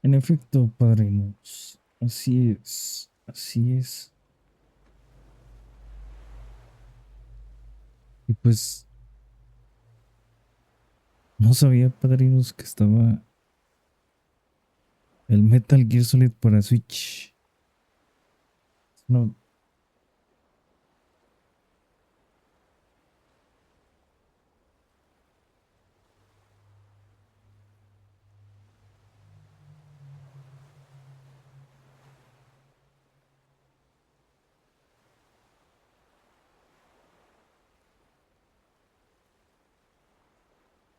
En efecto, padrinos. Así es. Así es. Y pues no sabía, padrinos, que estaba el Metal Gear Solid para Switch. No,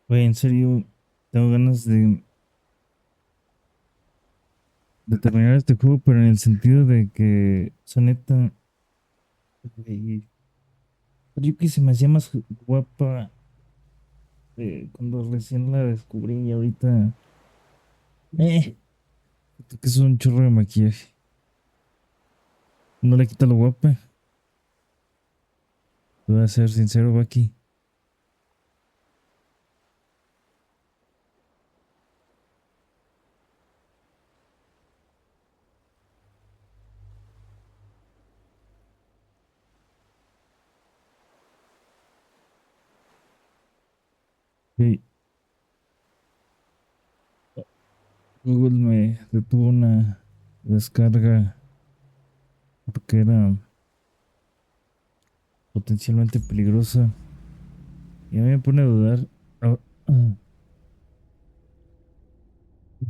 güey, en serio, tengo ganas de terminar este juego, pero en el sentido de que, o sea, neta, güey, Ryuki se me hacía más guapa cuando recién la descubrí y ahorita, eh, siento que es un chorro de maquillaje. No le quita lo guapa. Te voy a ser sincero, Baki. Sí, Google me detuvo una descarga porque era potencialmente peligrosa y a mí me pone a dudar, ah, me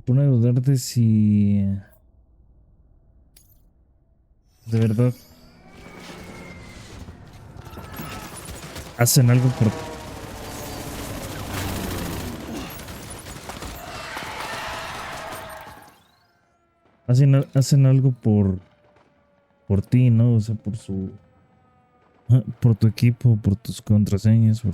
pone a dudar de si de verdad hacen algo hacen algo por ti, ¿no? O sea, por tu equipo, por tus contraseñas, voy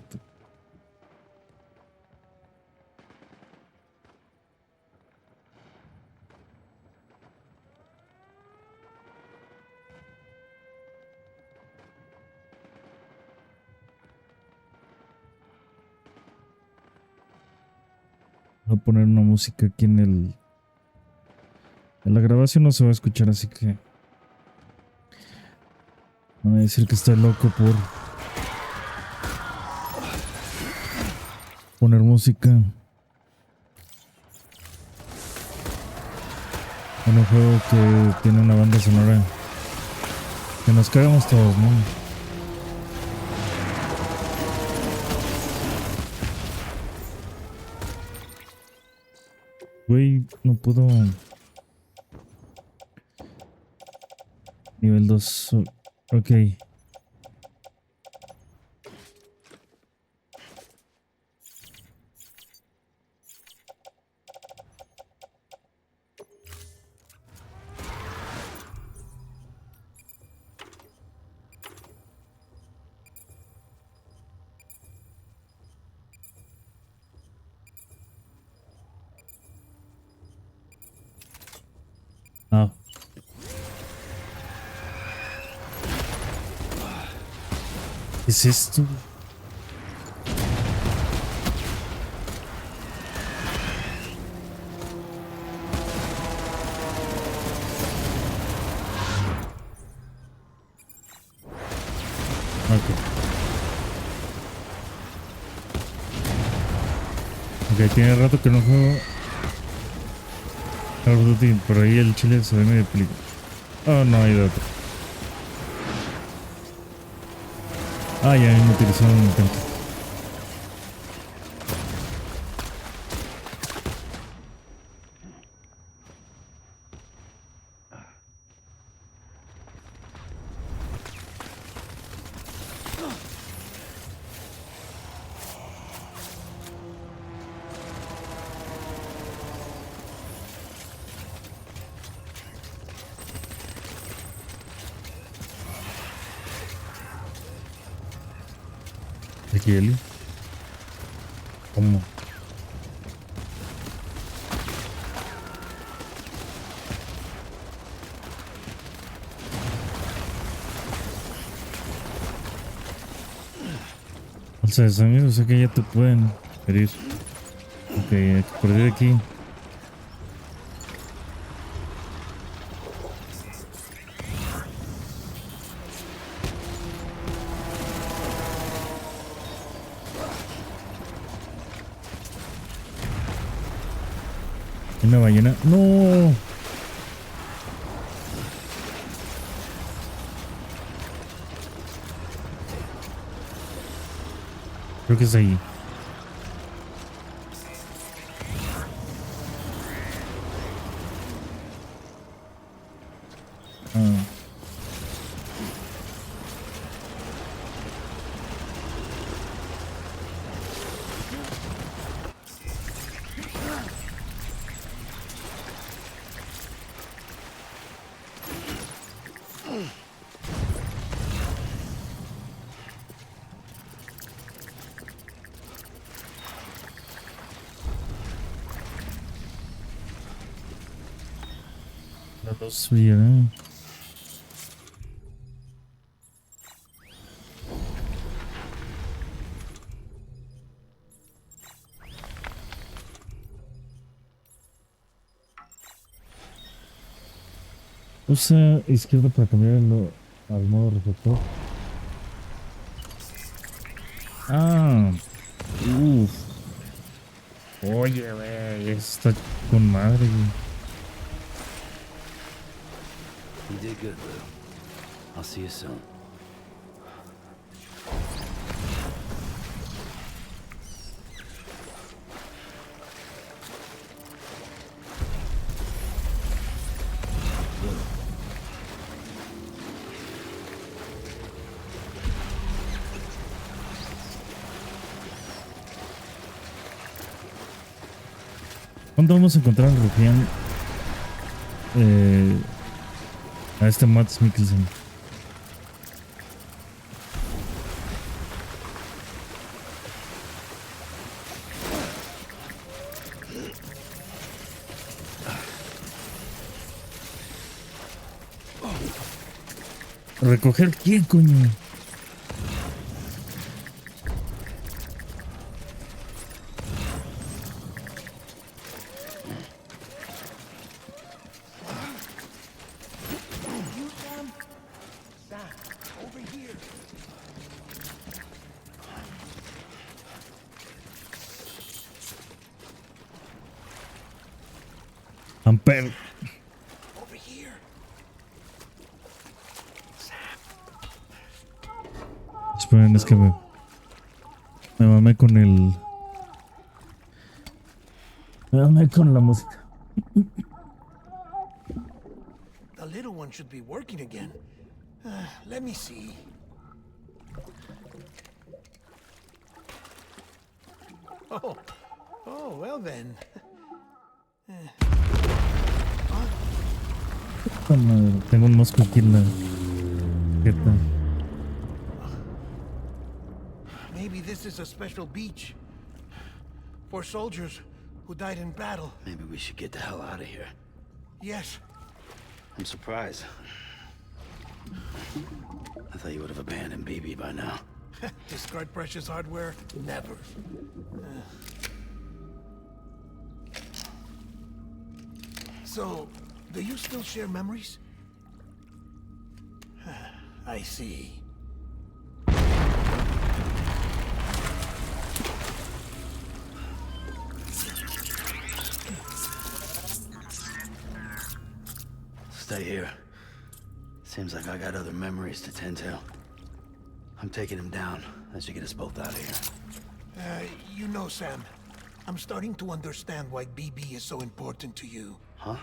a poner una música aquí en la grabación no se va a escuchar, así que van a decir que estoy loco por poner música en un juego que tiene una banda sonora que nos cagamos todos, ¿no? Güey, no puedo. Nivel 2. Ok. Ah, ¿qué es esto? Ok. Ok, tiene rato que no juego Call of Duty. Por ahí el chile se ve medio película. Oh, no, hay de otro. Ah, ya me utilizó un intento. Aquí, Eli. ¿Cómo? O sea, amigos, o sea que ya te pueden herir. Ok, hay que perder aquí. Una ballena. ¡No! Creo que es ahí. Ah. La luz brillará. Usa izquierda para cambiarlo al modo reflector. Ah, uff. Oye, güey, está con madre, güey. You did good, Lou. I'll see you soon. ¿Cuándo vamos a encontrar al rufián? A este Matt Mikkelsen. ¿Recoger qué, coño? Amper. Esperen, es que me mamé con el. Me mamé con la música. The little one should be working again. Let me see. Oh, well then. Tengo un mosco aquí en la jeta. Maybe this is a special beach for soldiers who died in battle. Maybe we should get the hell out of here. Yes. I'm surprised. I thought you would have abandoned BB by now. Discard precious hardware? Never. So, do you still share memories? I see. Stay here. Seems like I got other memories to tend to. I'm taking him down. That should get us both out of here. You know, Sam, I'm starting to understand why BB is so important to you. Huh?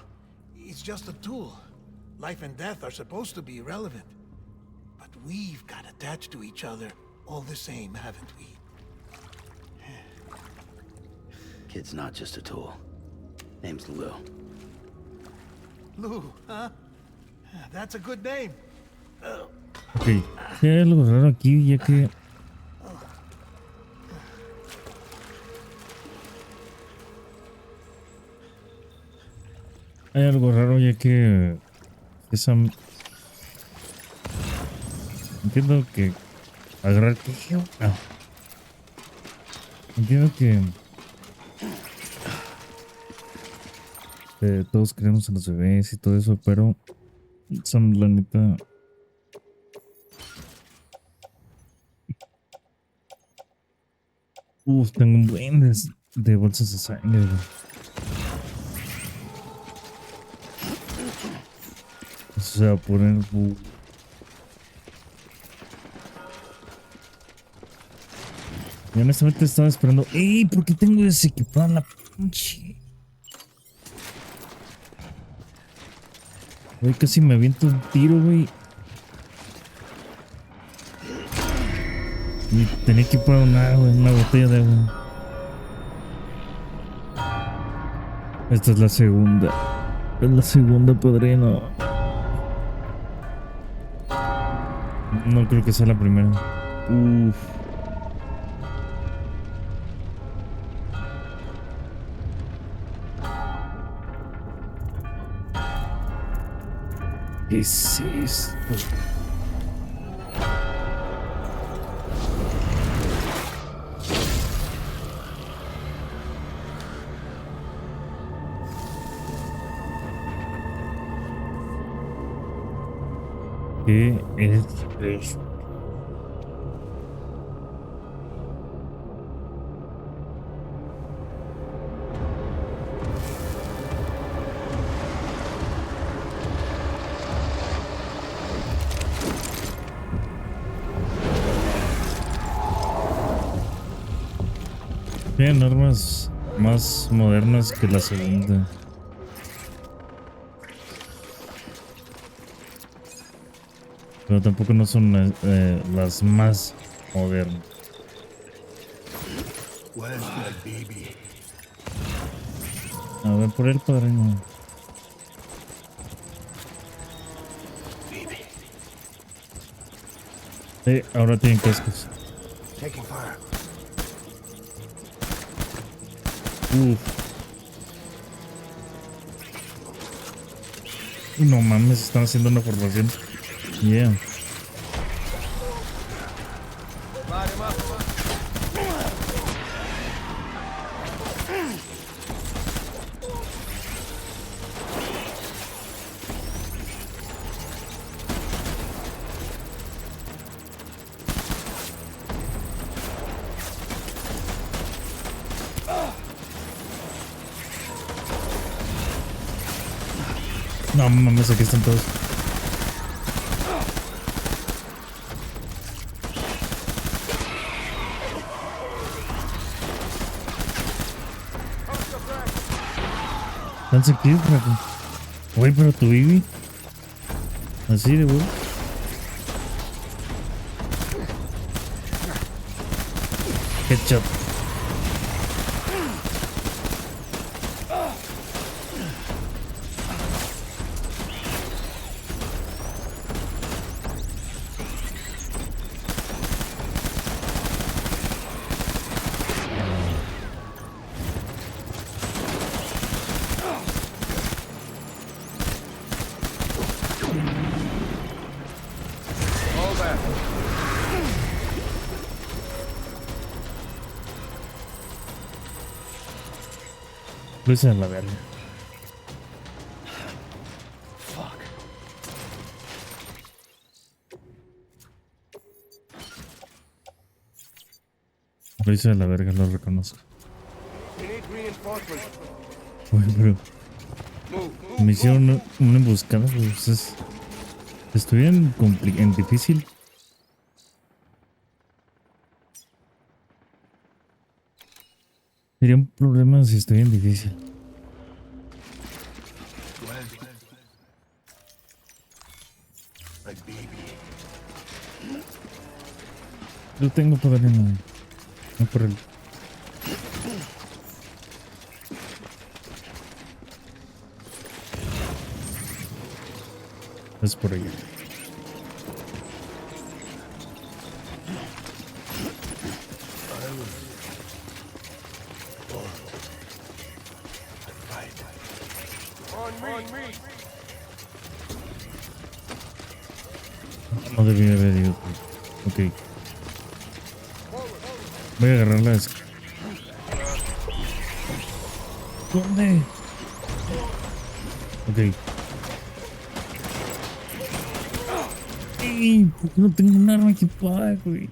It's just a tool. Life and death are supposed to be irrelevant. But we've got attached to each other all the same, haven't we? Kid's not just a tool. Name's Lou. Lou, huh? That's a good name. Ok, sí, hay algo raro aquí, ya que. Hay algo raro, ya que. Esa. Entiendo que. Agarrar. Ah. Entiendo que. Todos queremos a los bebés y todo eso, pero. Son la neta. Tengo un buen de bolsas de sangre, güey. Se va a poner. Yo honestamente estaba esperando. ¡Ey! ¿Por qué tengo desequipada la pinche? Güey, casi me aviento un tiro, güey. Y tenía que ir para una botella de agua. Esta es la segunda. Es la segunda, padrino. No creo que sea la primera. Uf. ¿Qué es esto? ¿Qué es esto? Tienen armas más modernas que la segunda. Pero tampoco no son las más modernas. Where's my baby? A ver, por el padrino. Baby. Ahora tienen cascos. Taking fire. Uf. No mames, están haciendo una formación. Yeah. No mames, aquí están todos. Están cerquitos, rato. Güey, pero tu Bibi. Así de güey. Headshot. Luis en la verga. Fuck. Luis en la verga, lo reconozco. Oye, pero me hicieron una emboscada, pues estoy en difícil. Sería un problema si estoy en difícil. My baby. Yo tengo poder no por él. Es por ella. No debía haber ido. Ok. Voy a agarrar la ¿Dónde? Ok. Ey, ¿por qué no tengo un arma equipada, güey?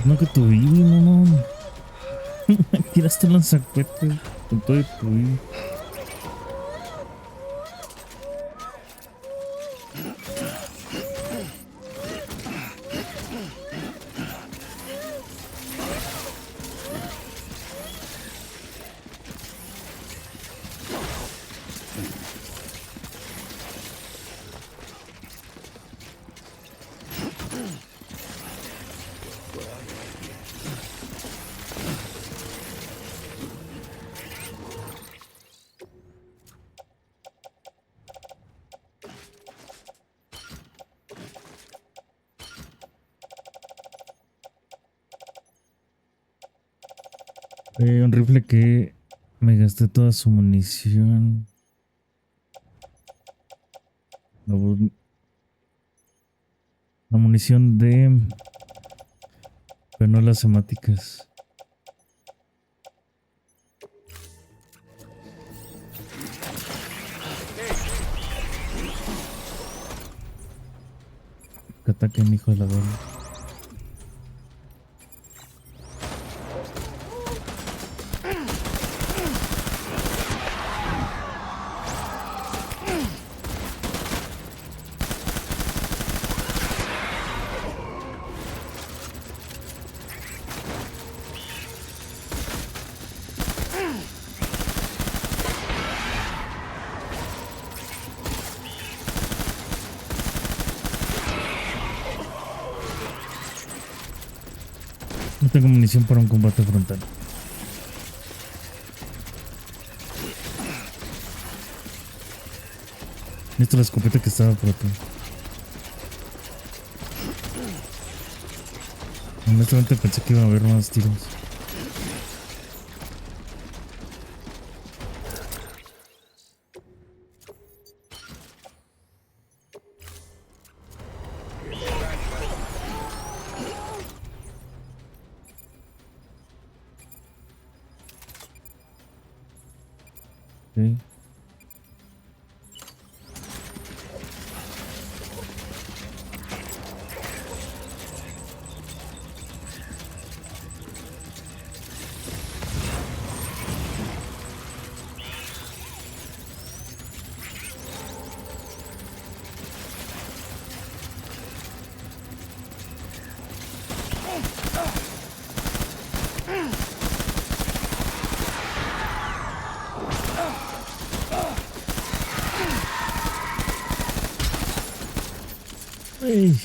No que tu bibi, mamón. Tiraste el lanzacuetes con todo y tu bibi. Un rifle que me gasté toda su munición. La, la munición de... Pero no las semáticas. Que ataquen, hijo de la verga. No tengo munición para un combate frontal. Necesito la escopeta que estaba por acá. Honestamente pensé que iba a haber más tiros. Okay. Ey.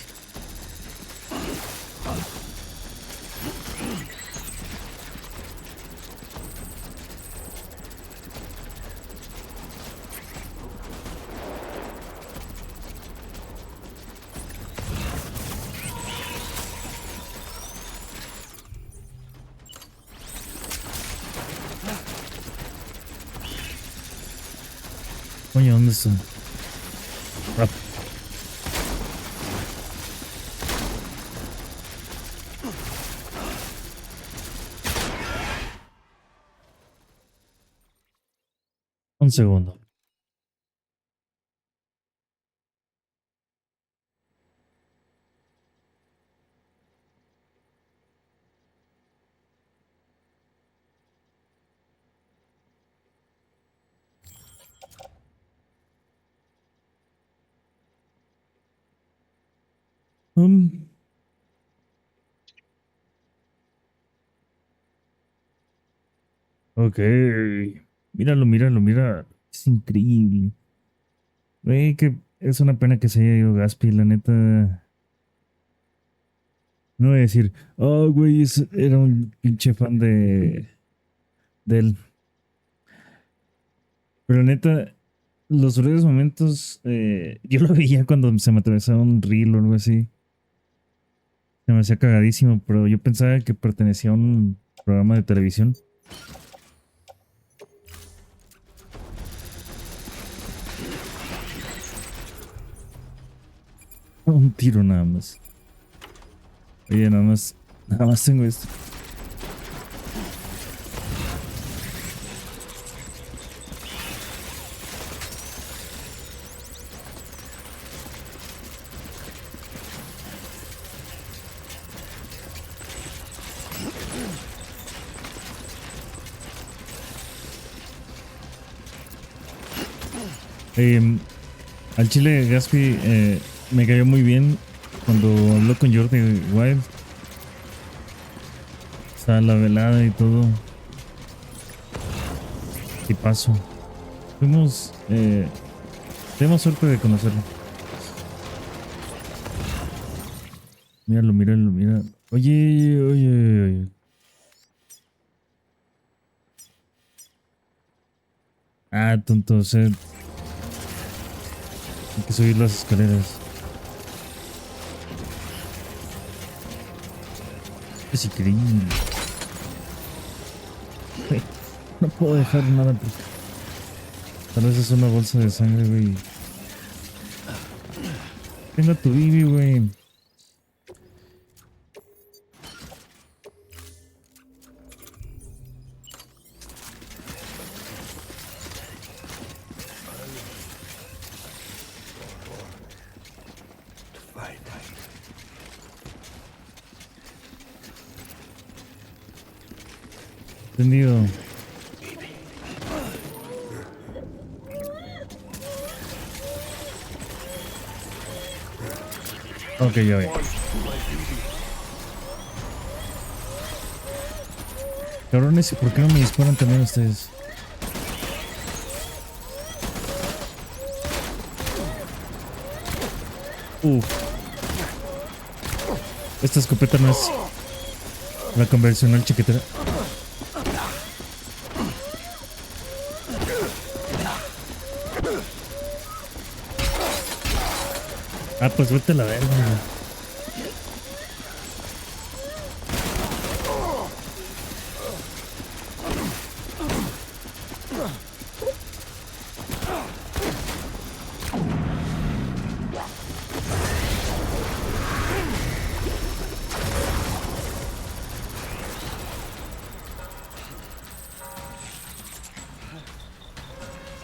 Coño, ¿dónde está? Ah, un segundo. Um, ok. Míralo, míralo, mira. Es increíble. Güey, que es una pena que se haya ido Gaspi, la neta. No voy a decir, oh, güey, era un pinche fan de él. Pero la neta, los breves momentos, yo lo veía cuando se me atravesaba un reel o algo así. Se me hacía cagadísimo, pero yo pensaba que pertenecía a un programa de televisión. Un tiro nada más. Oye, nada más tengo esto. Em, Al chile Gaspi me cayó muy bien cuando habló con Jordi Wild. O sea, la velada y todo. Y paso. Fuimos. Tenemos suerte de conocerlo. Míralo, míralo, mira. Oye, oye, oye. Ah, tonto, o sea, hay que subir las escaleras. Es increíble. Güey, no puedo dejar nada porque tal vez es una bolsa de sangre, güey. Tengo tu bibi, güey. Entendido. Ok, ya voy. Cabrones, ¿y por qué no me disparan también ustedes? Uf. Esta escopeta no es la convencional chiquitera. Ah, pues vete a la verga.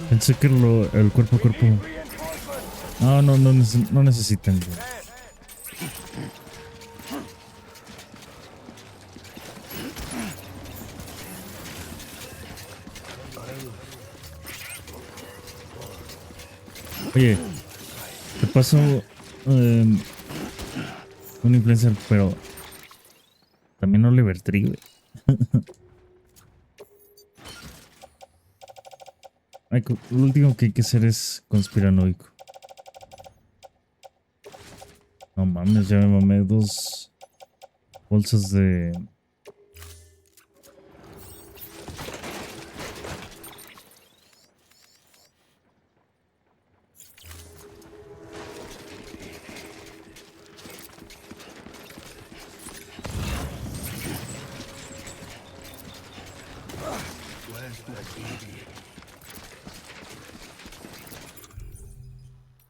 Pensé que el cuerpo a cuerpo. No, no, no, no necesitan. Güey. Oye, te paso un influencer, pero también Oliver Tree, güey. Lo último que hay que hacer es conspiranoico. No mames, ya me mamé 2 bolsas de...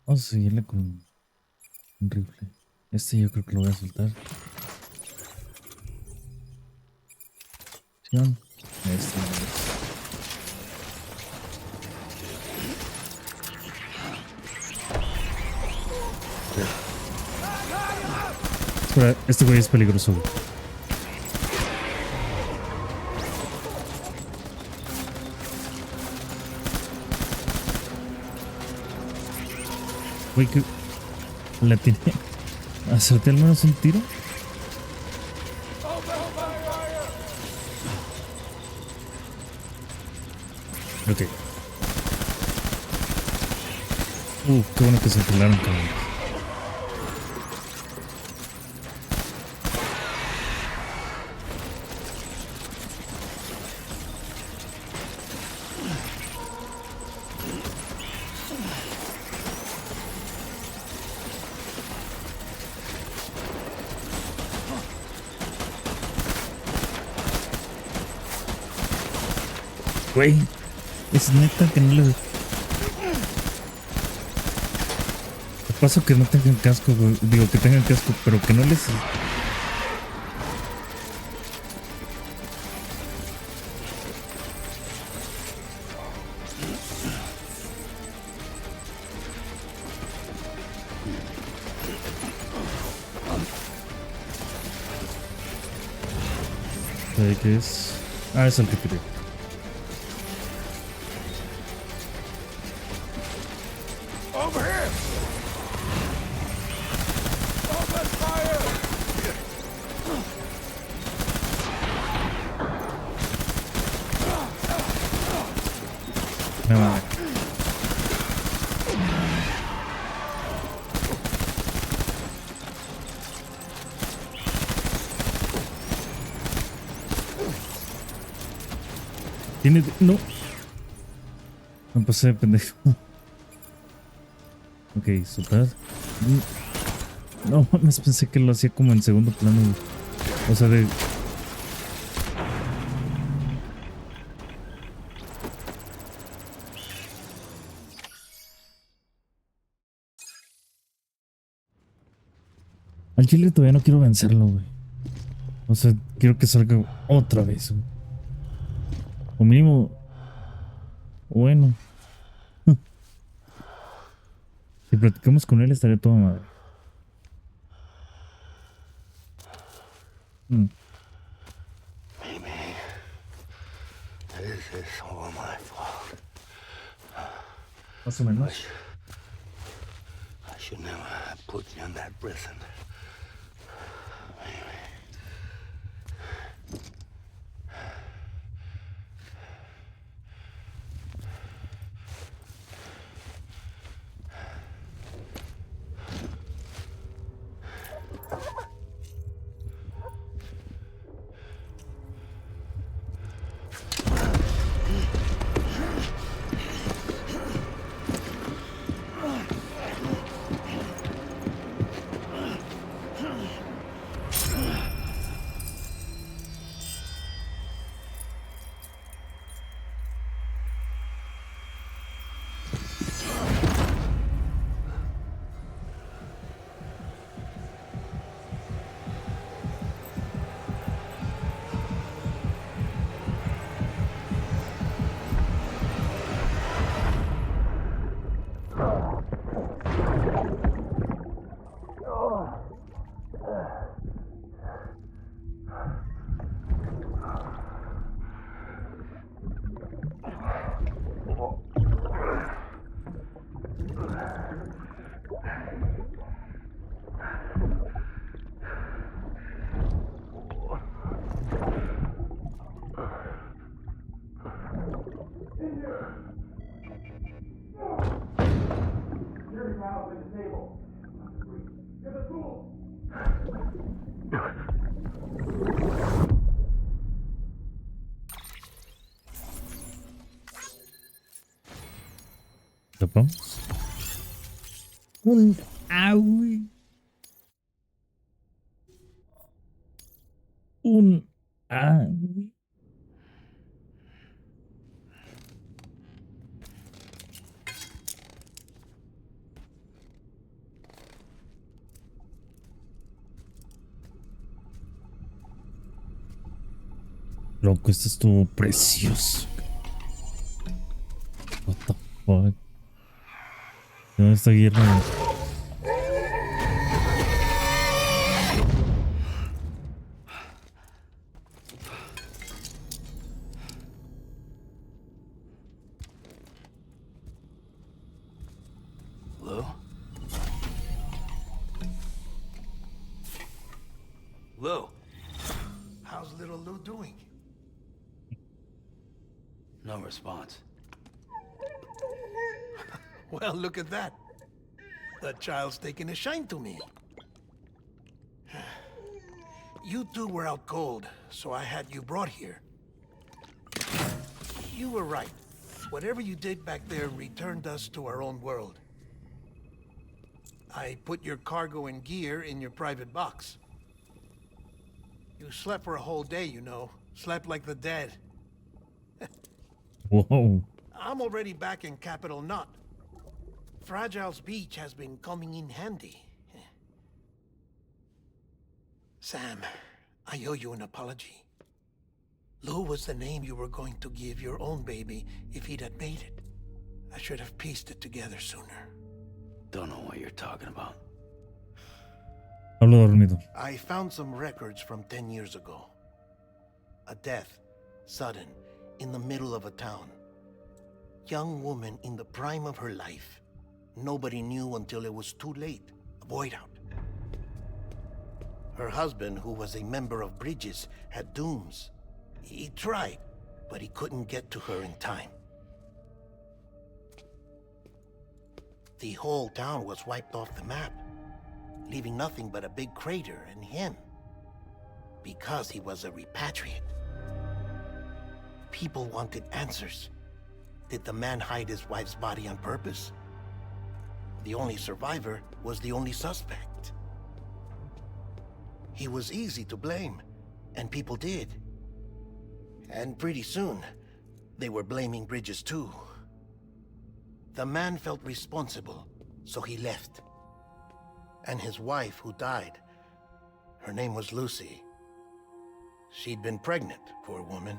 Vamos a seguirle con un rifle. Este yo creo que lo voy a soltar. Este. Espera, este güey es peligroso. Güey, que la tiene. ¿Hacerte al menos un tiro? Ok. Qué bueno que se pelaron, cabrón. Güey, es neta que no le... Te paso que no tengan casco, güey. Digo que tengan casco, pero que no les... ¿Qué es? Ah, es el que quería. Tiene. No. Me pasé de pendejo. Ok, super. No mames, pensé que lo hacía como en segundo plano, güey. O sea, de. Al chile todavía no quiero vencerlo, güey. O sea, quiero que salga otra vez, güey. O mínimo. Bueno. Si platicamos con él estaría toda madre. Mm, Maybe this is all my fault. más o menos. I should never have put you in that prison. Tapamos. Un. Au. Un. Au. Loco, esto estuvo precioso. What the fuck. ¿Dónde está Guillermo? Lou? Lou? How's little Lou doing? No response. Well, look at that. The child's taking a shine to me. You two were out cold, so I had you brought here. You were right. Whatever you did back there returned us to our own world. I put your cargo and gear in your private box. You slept for a whole day, you know. Slept like the dead. Whoa. I'm already back in Capital Knot. Fragile's beach has been coming in handy. Sam, I owe you an apology. Lou was the name you were going to give your own baby if he'd had made it. I should have pieced it together sooner. Don't know what you're talking about. Hablo dormido. I found some records from 10 years ago. A death, sudden, in the middle of a town. Young woman in the prime of her life. Nobody knew until it was too late. A void out. Her husband, who was a member of Bridges, had dooms. He tried, but he couldn't get to her in time. The whole town was wiped off the map, leaving nothing but a big crater and him. Because he was a repatriate. People wanted answers. Did the man hide his wife's body on purpose? The only survivor was the only suspect. He was easy to blame, and people did. And pretty soon, they were blaming Bridges too. The man felt responsible, so he left. And his wife, who died, her name was Lucy. She'd been pregnant, poor woman.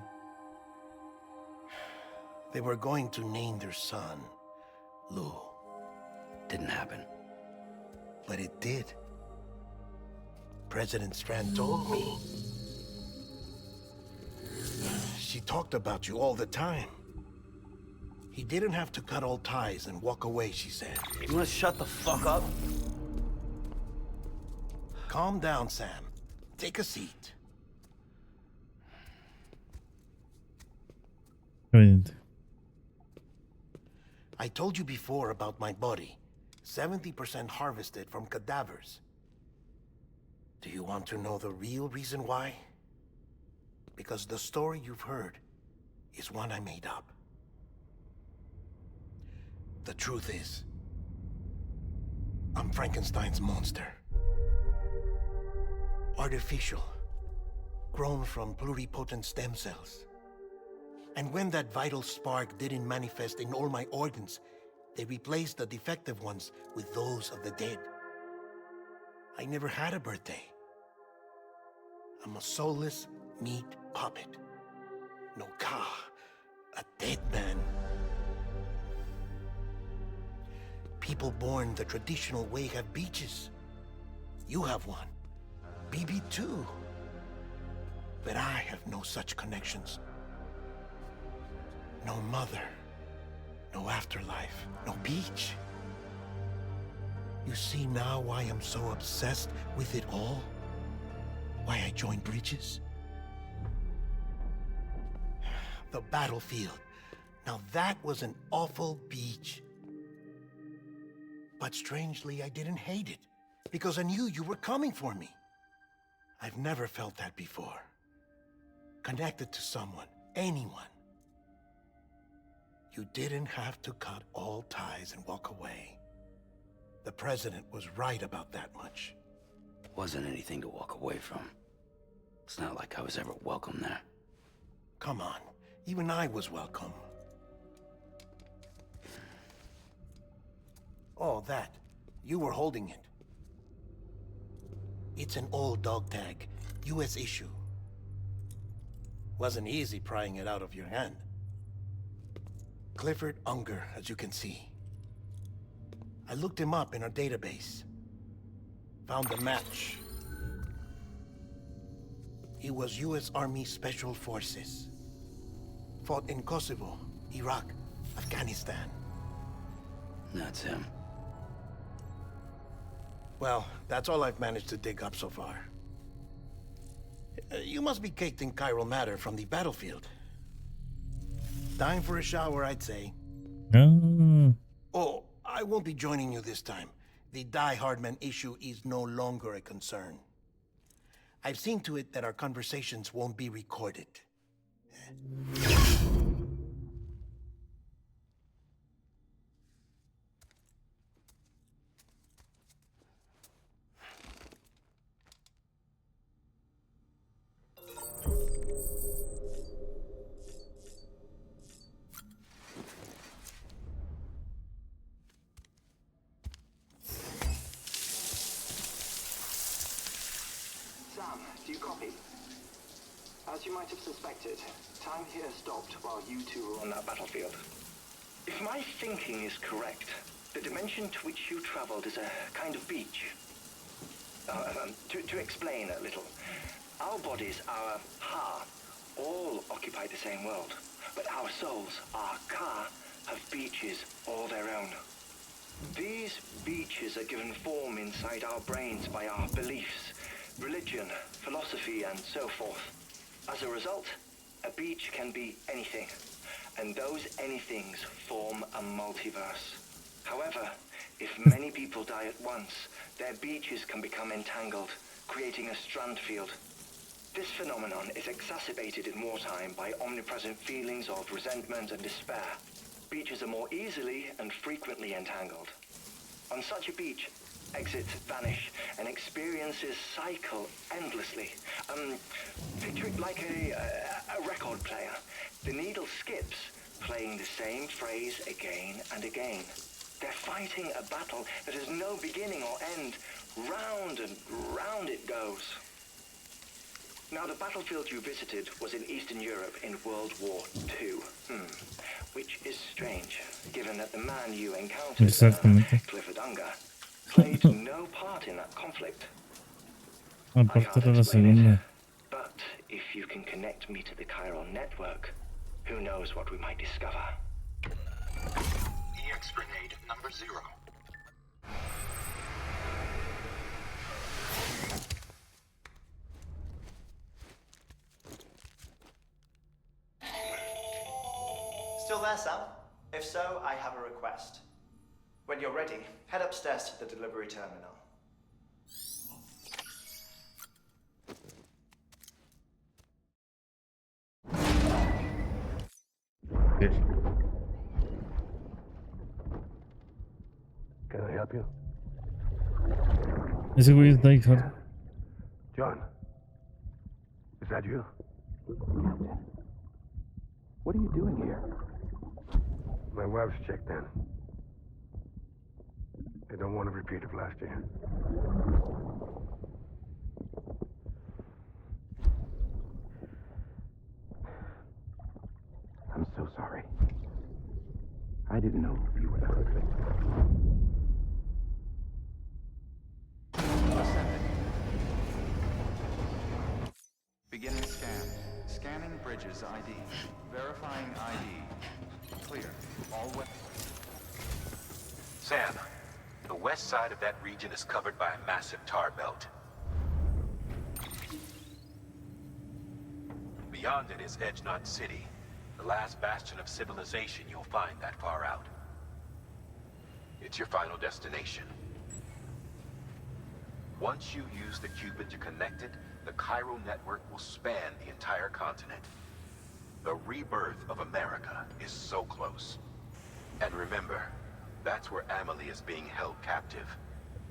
They were going to name their son Lou. Didn't happen. But it did. President Strand told me. She talked about you all the time. He didn't have to cut all ties and walk away, she said. You wanna shut the fuck up? Calm down, Sam. Take a seat. Brilliant. I told you before about my body. 70% harvested from cadavers. Do you want to know the real reason why? Because the story you've heard is one I made up. The truth is, I'm Frankenstein's monster. Artificial, grown from pluripotent stem cells. And when that vital spark didn't manifest in all my organs, they replaced the defective ones with those of the dead. I never had a birthday. I'm a soulless meat puppet. No ka, a dead man. People born the traditional way have beaches. You have one. BB too. But I have no such connections. No mother. No afterlife. No beach. You see now why I'm so obsessed with it all? Why I joined Bridges? The battlefield. Now that was an awful beach. But strangely, I didn't hate it, because I knew you were coming for me. I've never felt that before. Connected to someone, anyone. You didn't have to cut all ties and walk away. The president was right about that much. Wasn't anything to walk away from. It's not like I was ever welcome there. Come on, even I was welcome. Oh, that. You were holding it. It's an old dog tag, US issue. Wasn't easy prying it out of your hand. Clifford Unger, as you can see. I looked him up in our database. Found a match. He was US Army Special Forces. Fought in Kosovo, Iraq, Afghanistan. That's him. Well, that's all I've managed to dig up so far. You must be caked in chiral matter from the battlefield. Time for a shower, I'd say. Oh, Oh, I won't be joining you this time. The Die Hardman issue is no longer a concern. I've seen to it that our conversations won't be recorded. Sam, do you copy? As you might have suspected, time here stopped while you two were on that battlefield. If my thinking is correct, the dimension to which you traveled is a kind of beach. To explain a little, our bodies, our ha, all occupy the same world, but our souls, our ka, have beaches all their own. These beaches are given form inside our brains by our beliefs, religion, philosophy, and so forth. As a result, a beach can be anything, and those anythings form a multiverse. However, if many people die at once, their beaches can become entangled, creating a strand field. This phenomenon is exacerbated in wartime by omnipresent feelings of resentment and despair. Beaches are more easily and frequently entangled. On such a beach, exits vanish and experiences cycle endlessly. Picture it like a record player. The needle skips, playing the same phrase again and again. They're fighting a battle that has no beginning or end. Round and round it goes. Now, the battlefield you visited was in Eastern Europe in World War II. Which is strange, given that the man you encountered, Exactamente. Clifford Unger, played no part in that conflict. I Aparte can't de la explain it, segunda. but if you can connect me to the chiral network, who knows what we might discover. EX grenade number 0. Still there, Sam? If so, I have a request. When you're ready, head upstairs to the delivery terminal. Can I help you? Ese güey es Die Hard. John, is that you? What are you doing here? My wife's checked in. They don't want to repeat of last year. I'm so sorry. I didn't know you were the husband. Beginning scan. Scanning bridges ID. Verifying ID. Clear. All wet. Sam, the west side of that region is covered by a massive tar belt. Beyond it is Edgenot City, the last bastion of civilization you'll find that far out. It's your final destination. Once you use the Cupid to connect it, the chiral network will span the entire continent. The rebirth of America is so close. And remember, that's where Amelie is being held captive.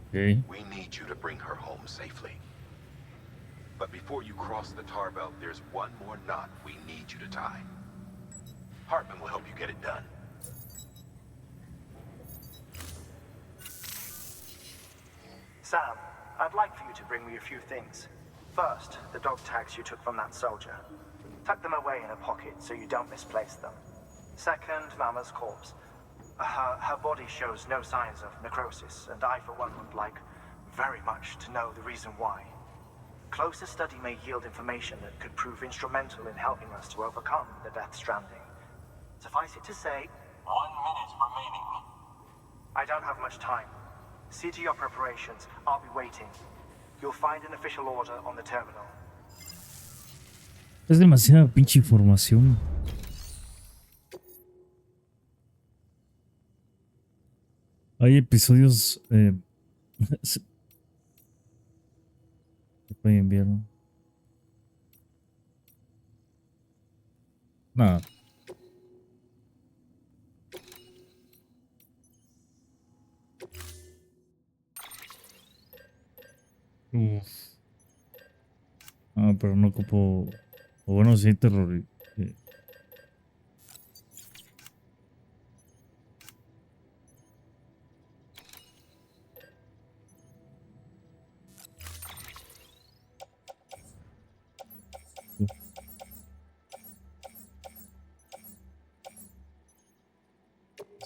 Okay. We need you to bring her home safely. But before you cross the tar belt, there's one more knot we need you to tie. Hartman will help you get it done. Sam, I'd like for you to bring me a few things. First, the dog tags you took from that soldier. Tuck them away in a pocket so you don't misplace them. Second, Mama's corpse. Her body shows no signs of necrosis, and I, for one, would like very much to know the reason why. Closer study may yield information that could prove instrumental in helping us to overcome the Death Stranding. Suffice it to say, 1 minute remaining. I don't have much time. See to your preparations. I'll be waiting. You'll find an official order on the terminal. Es demasiada pinche información. Hay episodios se pueden enviar, ¿no? Nada. Ah, pero no ocupo. O bueno, sí, terror.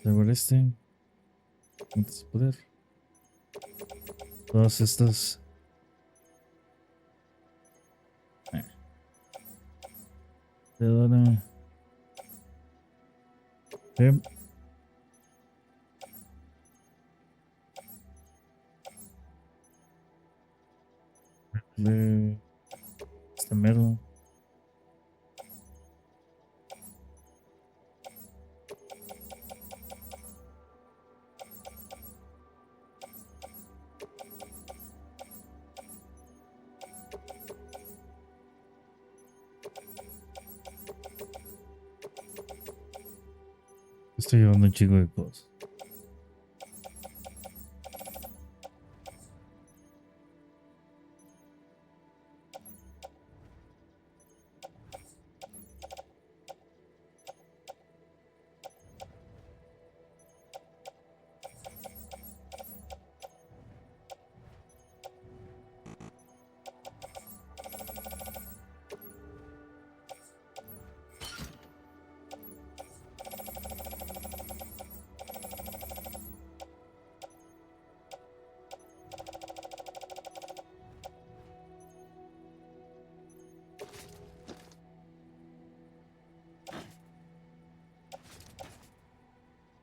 A ver este. Antes de poder. Todas estas. Ahora. De este mero. Estoy llevando un chico de cosas.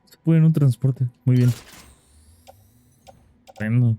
Se puede en un transporte. Muy bien. Bueno.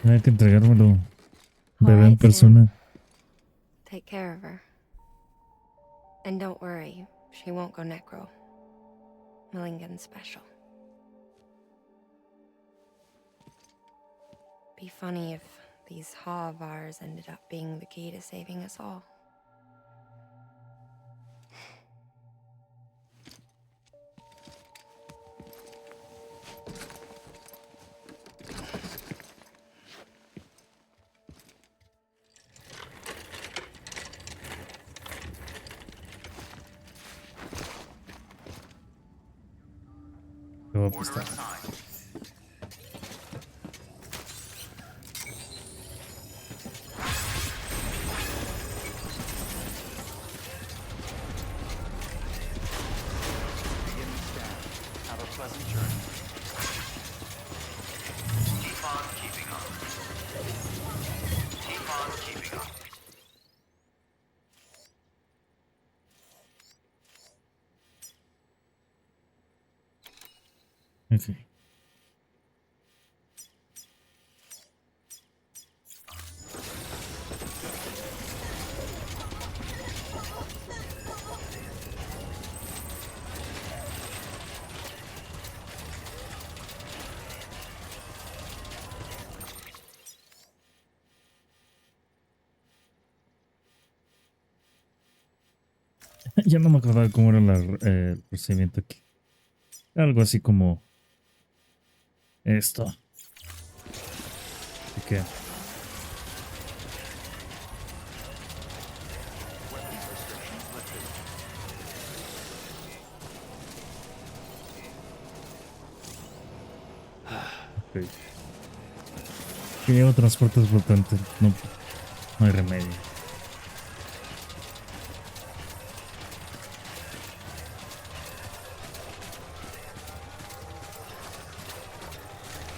Hay que entregármelo. Bebé en persona. Take care of her. And don't worry, she won't go necro. Millingan's special. Be funny if these Ha of ours ended up being the key to saving us all. Qué guapo Order está. assigned. Beginning scan. Have a pleasant journey. Keep on keeping on. Keep on keeping on. Ok. Ya no me acordaba cómo era el procedimiento aquí. Algo así como esto. Así que Weapons restrictions lifted. ok. Que llevo transportes flotantes. No, no hay remedio.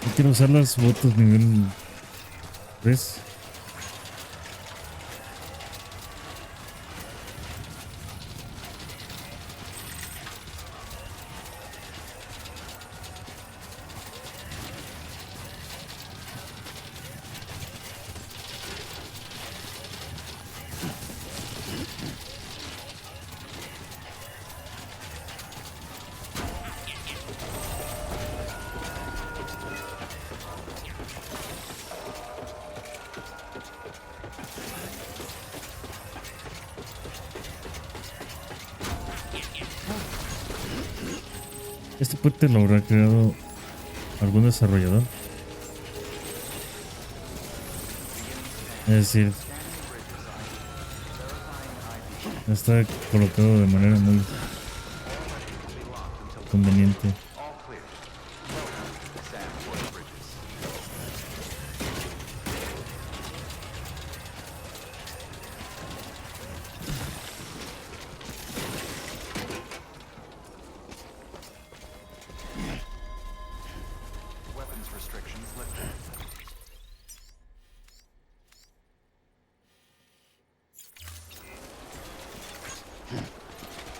Yo quiero usar las botas nivel 3. Este puente lo habrá creado algún desarrollador. Es decir, está colocado de manera muy conveniente. All clear.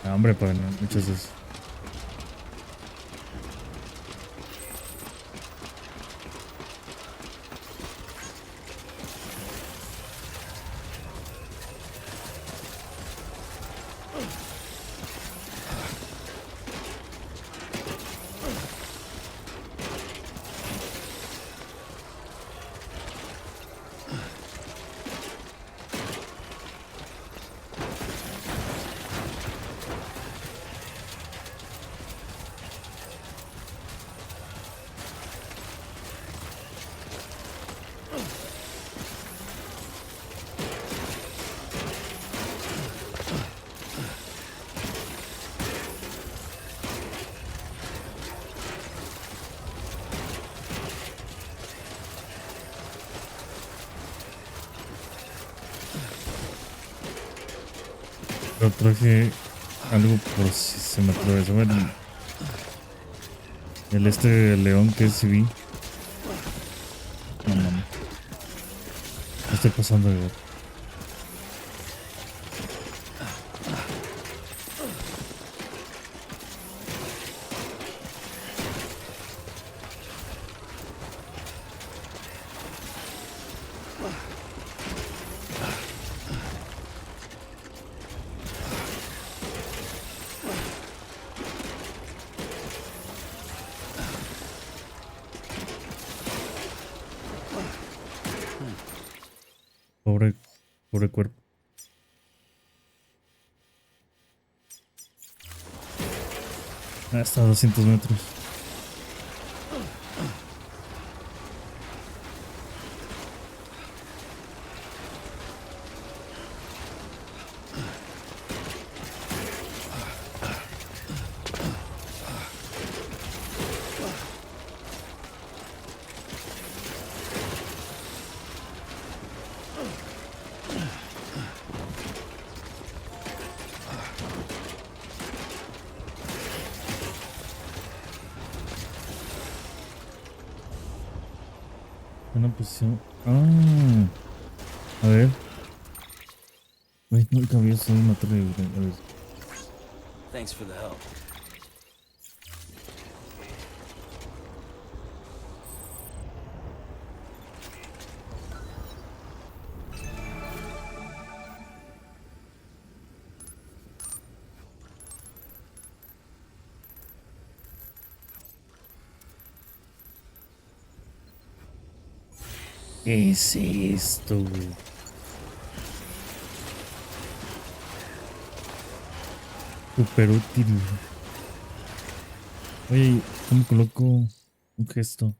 Ah, hombre, para muchas veces. Pero traje algo por si se me atravesó el este león que es vi. No mames. Me estoy pasando de ver. Pobre, pobre cuerpo. Hasta 200 metros. Una posición. Ah, a ver. Wait, nunca había usado una torre de. A ver. Thanks for the help. ¿Qué es esto, güey? Súper útil. Oye, ¿cómo coloco un gesto?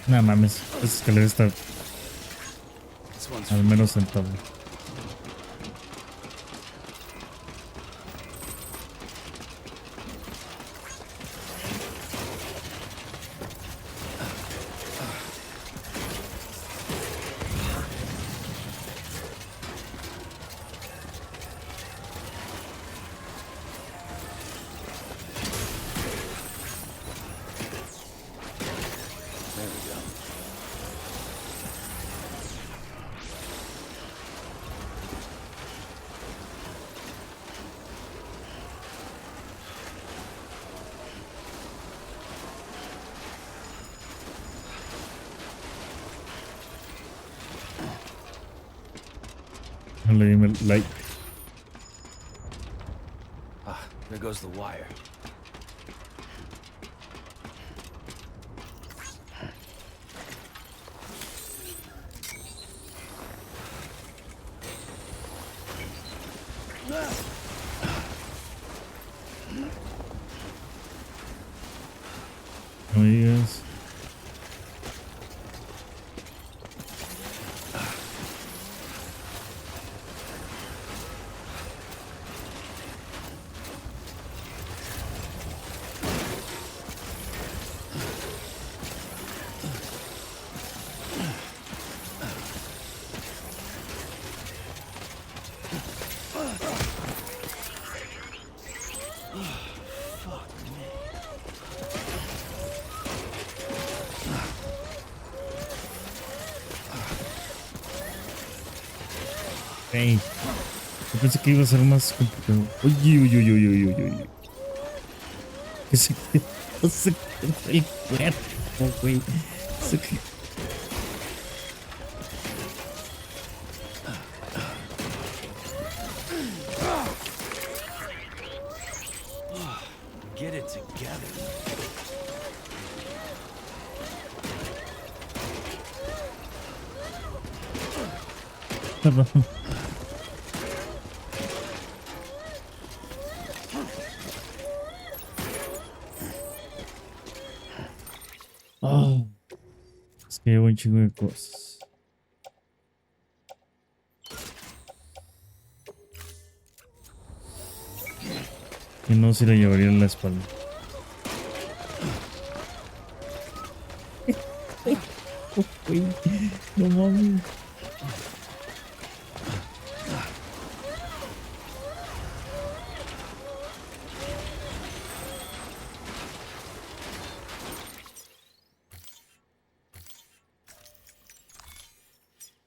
No mames, esa escalera está This one's al menos sentado. There we go. Le like. Ah, there goes the wire. No digas. Ey, yo pensé que iba a ser más complicado. Oye, oye, oye, oye, oye, oye, oye. Que se quedó, se quedó el cuerpo, güey. Se quedó. Get it together. Perdón. Ah, es que llevo un chingo de cosas. Y no se le llevaría en la espalda. Güey, no mames.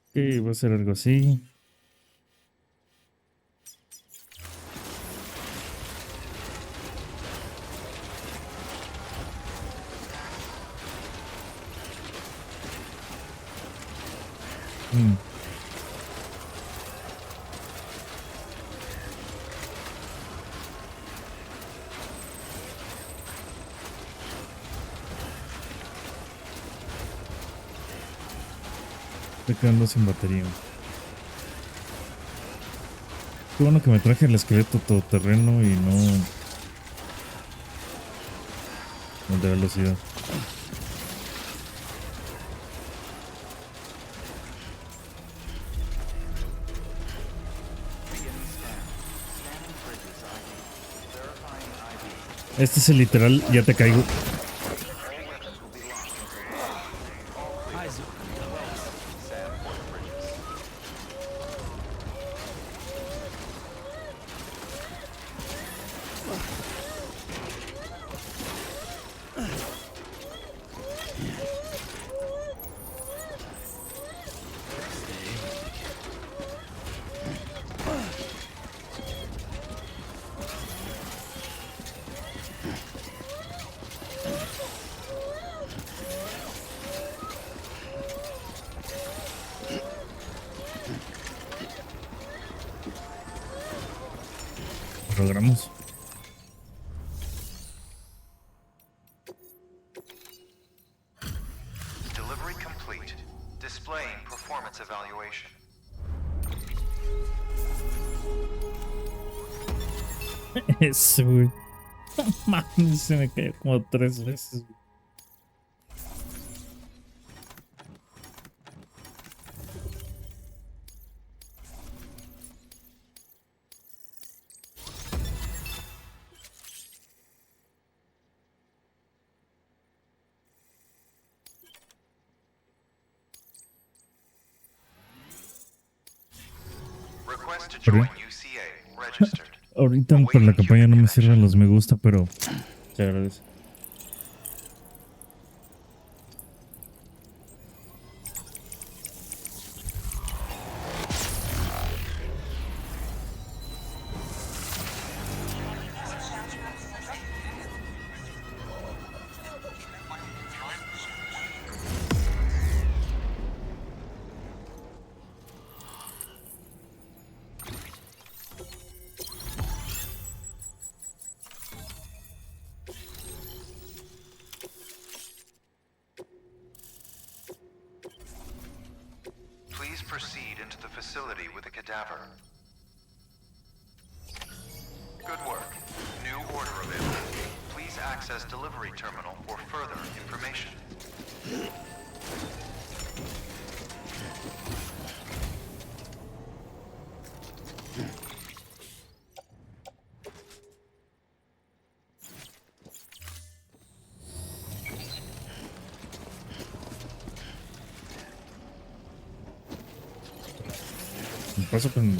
Ok, va a ser algo así. Mm. Estoy quedando sin batería. Qué bueno que me traje el esqueleto todoterreno y no el de velocidad. Este es el literal, ya te caigo. Logramos. Delivery complete. Displaying performance evaluation. Eso, güey. Mames, se me cayó como 3 veces. Request to ¿Perdón? join UCA. Registered. Ahorita para la campaña no me sirven los me gusta, pero se agradece. Please proceed into the facility with a cadaver. Good work. New order available. Please access delivery terminal for further information. Me paso con.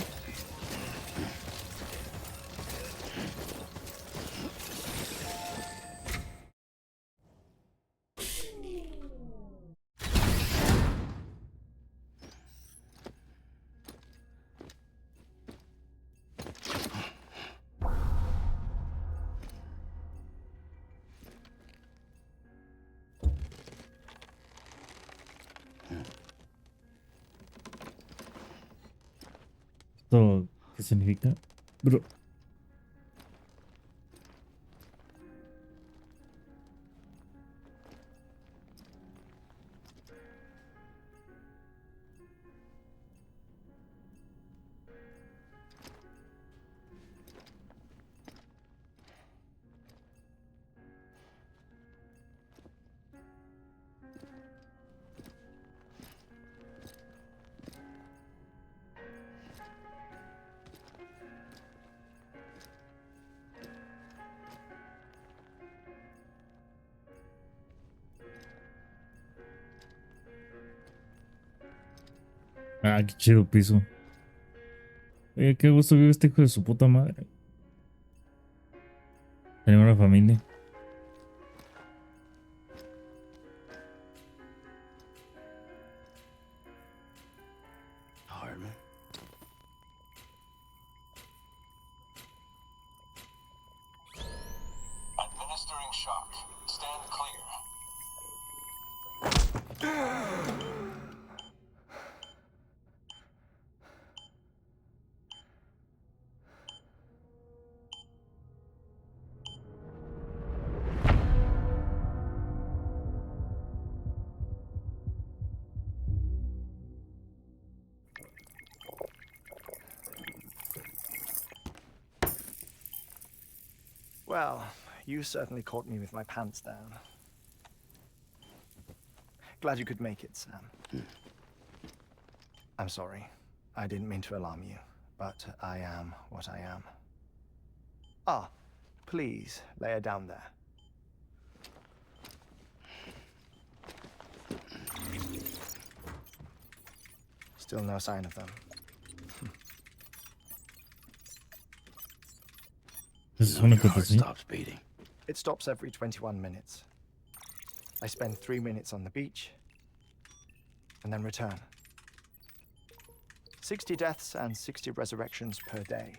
¿Esto qué significa? Bro. Ah, qué chido piso. Qué gusto vive este hijo de su puta madre. Tenía una familia. Hartman. Administering shock. Stand clear. Well, you certainly caught me with my pants down. Glad you could make it, Sam. I'm sorry. I didn't mean to alarm you, but I am what I am. Ah, please lay her down there. Still no sign of them. This is No, your único heart que stops beating. It stops every 21 minutes. I spend 3 minutes on the beach, and then return. 60 deaths and 60 resurrections per day.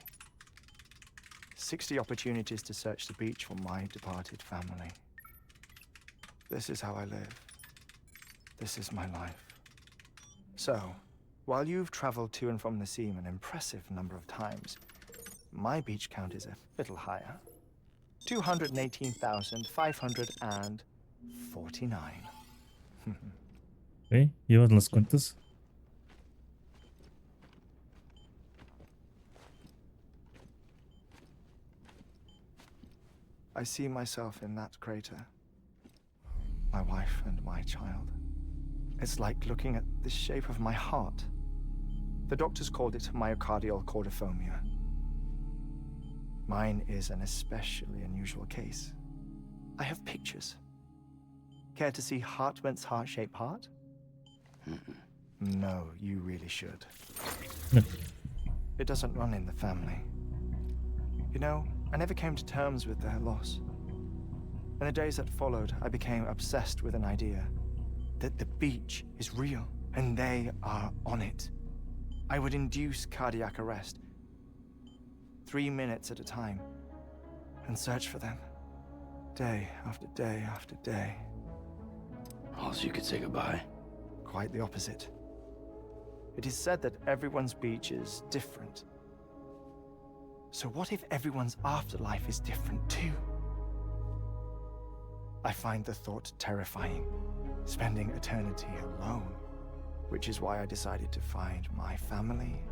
60 opportunities to search the beach for my departed family. This is how I live. This is my life. So, while you've traveled to and from the sea an impressive number of times, my beach count is a little higher. 218,549. ¿Llevas las cuentas? I see myself in that crater. My wife and my child. It's like looking at the shape of my heart. The doctors called it myocardial cordiformia. Mine is an especially unusual case. I have pictures. Care to see Hartman's heart-shaped heart? No, you really should. It doesn't run in the family. You know, I never came to terms with their loss. In the days that followed, I became obsessed with an idea that the beach is real and they are on it. I would induce cardiac arrest, 3 minutes at a time, and search for them, day after day after day. All so you could say goodbye. Quite the opposite. It is said that everyone's beach is different. So what if everyone's afterlife is different too? I find the thought terrifying, spending eternity alone, which is why I decided to find my family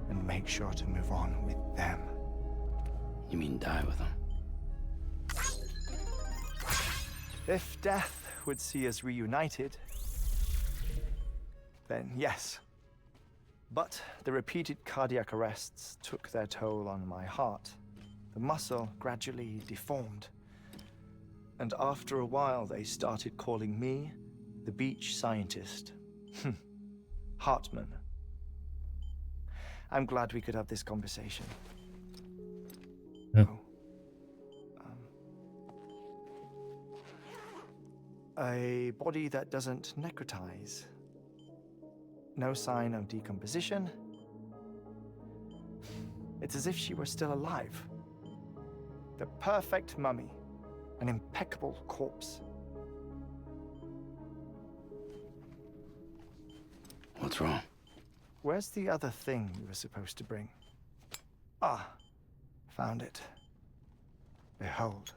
and make sure to move on with them. You mean die with them? If death would see us reunited, then yes. But the repeated cardiac arrests took their toll on my heart. The muscle gradually deformed. And after a while, they started calling me the beach scientist. Hartman. I'm glad we could have this conversation. Yeah. A body that doesn't necrotize. No sign of decomposition. It's as if she were still alive. The perfect mummy. An impeccable corpse. What's wrong? Where's the other thing you were supposed to bring? Ah, found it. Behold.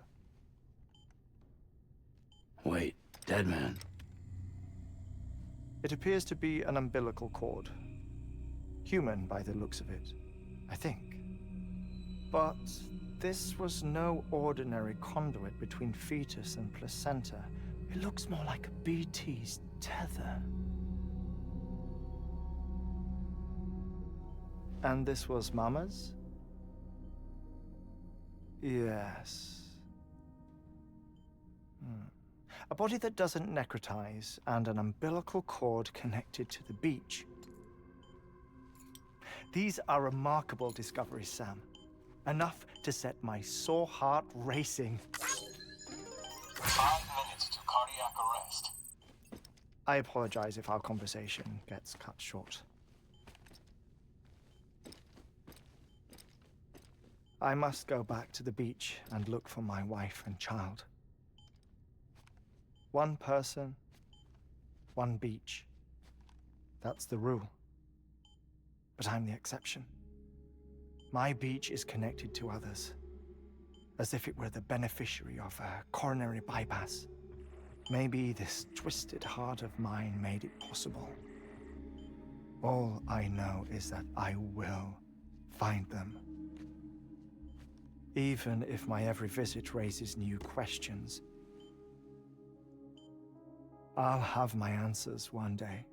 Wait, dead man. It appears to be an umbilical cord. Human by the looks of it, I think. But this was no ordinary conduit between fetus and placenta. It looks more like a BT's tether. And this was Mama's? Yes. A body that doesn't necrotize, and an umbilical cord connected to the beach. These are remarkable discoveries, Sam. Enough to set my sore heart racing. 5 minutes to cardiac arrest. I apologize if our conversation gets cut short. I must go back to the beach and look for my wife and child. One person, one beach. That's the rule. But I'm the exception. My beach is connected to others, as if it were the beneficiary of a coronary bypass. Maybe this twisted heart of mine made it possible. All I know is that I will find them. Even if my every visit raises new questions, I'll have my answers one day.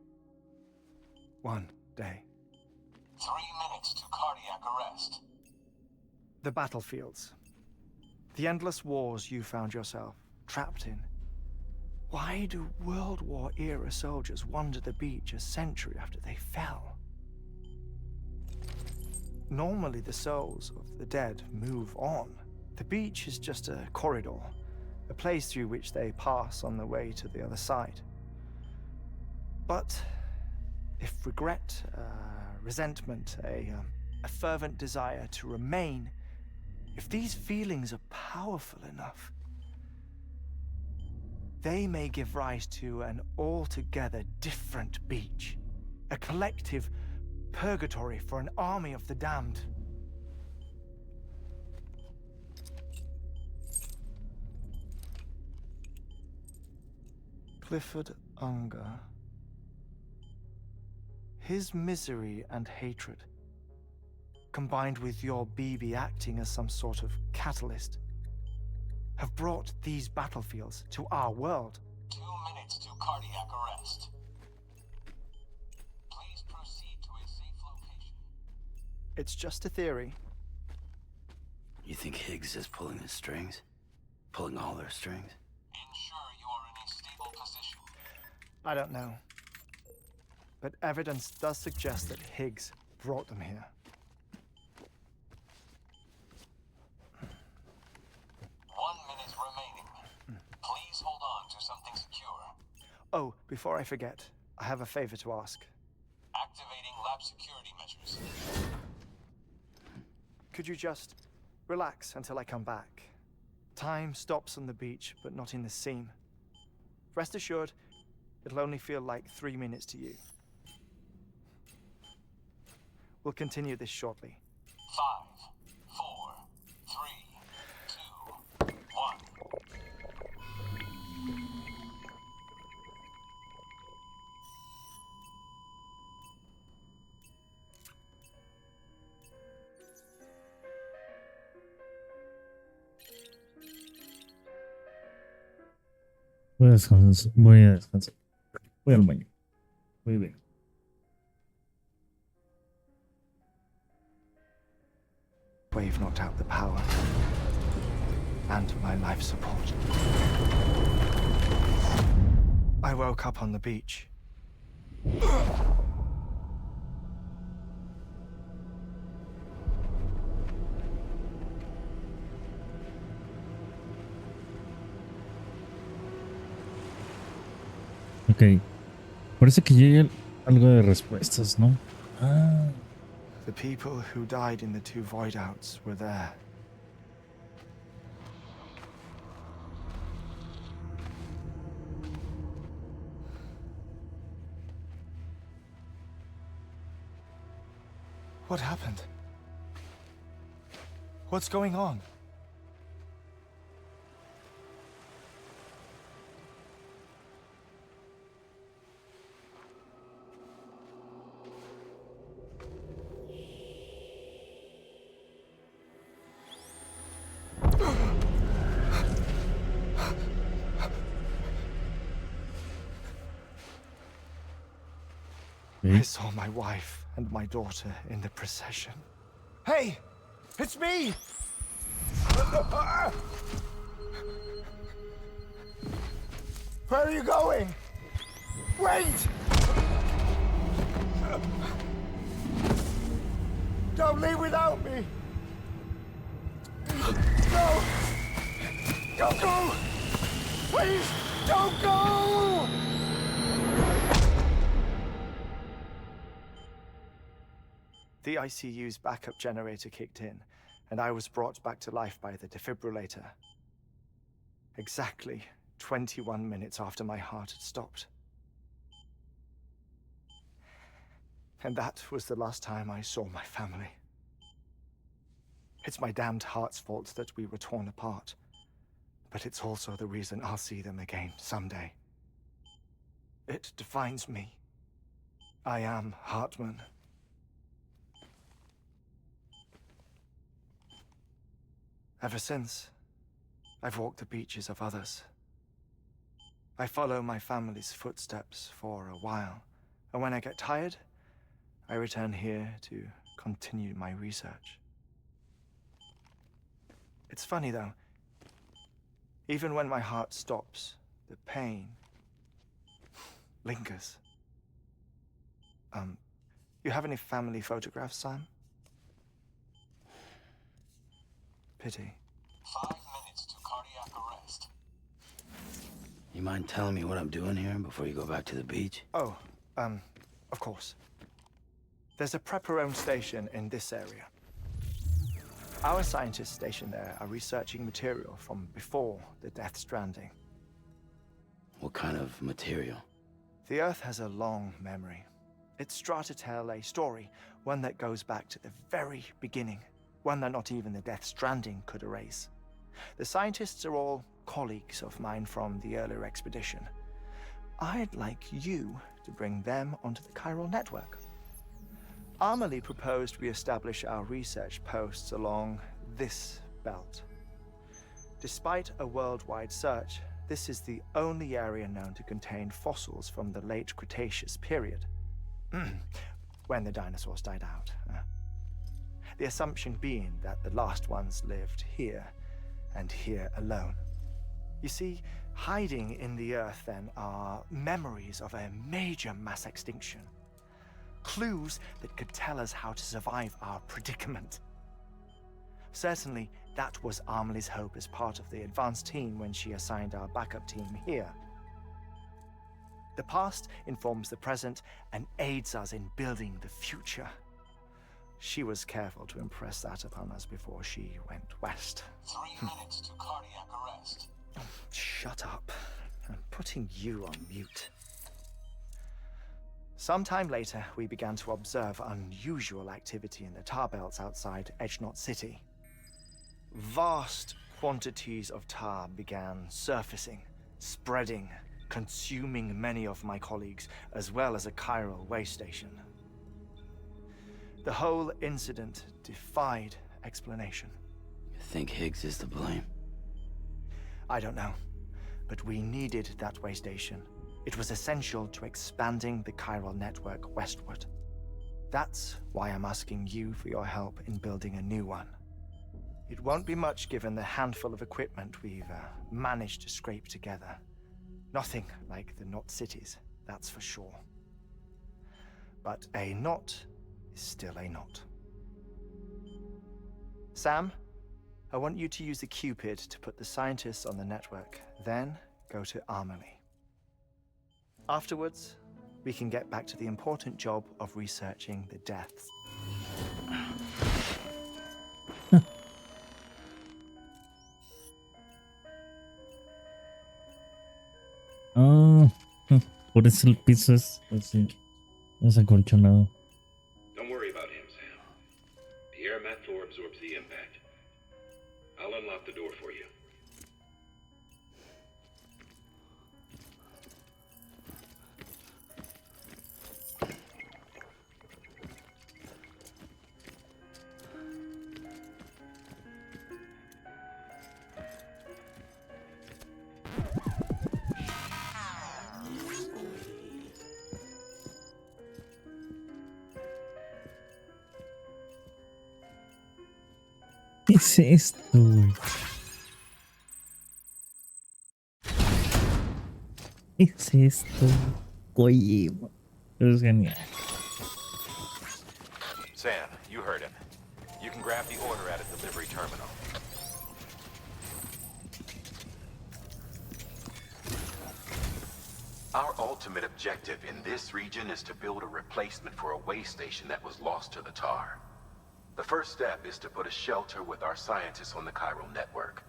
One day. 3 minutes to cardiac arrest. The battlefields. The endless wars you found yourself trapped in. Why do World War-era soldiers wander the beach a century after they fell? Normally the souls of the dead move on. The beach is just a corridor, a place through which they pass on the way to the other side. But if regret, resentment, a fervent desire to remain, if these feelings are powerful enough, they may give rise to an altogether different beach, a collective purgatory for an army of the damned. Clifford Unger. His misery and hatred, combined with your BB acting as some sort of catalyst, have brought these battlefields to our world. 2 minutes to cardiac arrest. Please proceed to a safe location. It's just a theory. You think Higgs is pulling the strings? Pulling all their strings? Ensure you are in a stable position. I don't know. But evidence does suggest that Higgs brought them here. 1 minute remaining. Please hold on to something secure. Oh, before I forget, I have a favor to ask. Activating lab security measures. Could you just relax until I come back? Time stops on the beach, but not in the scene. Rest assured, it'll only feel like 3 minutes to you. We'll continue this shortly. 5, 4, 3, 2, 1. Voy a descansar. Voy a descansar. Voy al baño. Muy bien. Wave knocked out the power and my life support. I woke up on the beach. Ok. Parece que llegue algo de respuestas, ¿no? Ah. The people who died in the 2 void outs were there. What happened? What's going on? I saw my wife and my daughter in the procession. Hey! It's me! Where are you going? Wait! Don't leave without me! No! Don't go! Please, don't go! The ICU's backup generator kicked in, and I was brought back to life by the defibrillator. Exactly 21 minutes after my heart had stopped. And that was the last time I saw my family. It's my damned heart's fault that we were torn apart, but it's also the reason I'll see them again someday. It defines me. I am Hartman. Ever since, I've walked the beaches of others. I follow my family's footsteps for a while, and when I get tired, I return here to continue my research. It's funny though, even when my heart stops, the pain lingers. You have any family photographs, Sam? Pity. 5 minutes to cardiac arrest. You mind telling me what I'm doing here before you go back to the beach? Oh, of course. There's a prepper-owned station in this area. Our scientists stationed there are researching material from before the Death Stranding. What kind of material? The Earth has a long memory. It's trying to tell a story, one that goes back to the very beginning. One that not even the Death Stranding could erase. The scientists are all colleagues of mine from the earlier expedition. I'd like you to bring them onto the chiral network. Amelie proposed we establish our research posts along this belt. Despite a worldwide search, this is the only area known to contain fossils from the late Cretaceous period, when the dinosaurs died out. The assumption being that the last ones lived here, and here alone. You see, hiding in the Earth then are memories of a major mass extinction. Clues that could tell us how to survive our predicament. Certainly, that was Amelie's hope as part of the advanced team when she assigned our backup team here. The past informs the present and aids us in building the future. She was careful to impress that upon us before she went west. 3 minutes to cardiac arrest. Oh, shut up. I'm putting you on mute. Sometime later, we began to observe unusual activity in the tar belts outside Edgenot City. Vast quantities of tar began surfacing, spreading, consuming many of my colleagues, as well as a chiral way station. The whole incident defied explanation. You think Higgs is to blame? I don't know, but we needed that way station. It was essential to expanding the chiral network westward. That's why I'm asking you for your help in building a new one. It won't be much given the handful of equipment we've managed to scrape together. Nothing like the knot cities, that's for sure. But a knot is still a knot. Sam, I want you to use the Cupid to put the scientists on the network, then go to Amelie. Afterwards, we can get back to the important job of researching the deaths. Ah, por eso el piso es así, es acolchonado. Don't worry about him, Sam. impact. I'll unlock the door for you. ¿Qué es esto, güey? ¿Qué es esto? Oye, es genial. Sam, you heard him. You can grab the order at a delivery terminal. Our ultimate objective in this region is to build a replacement for a way station that was lost to the tar. The first step is to put a shelter with our scientists on the Cairo network.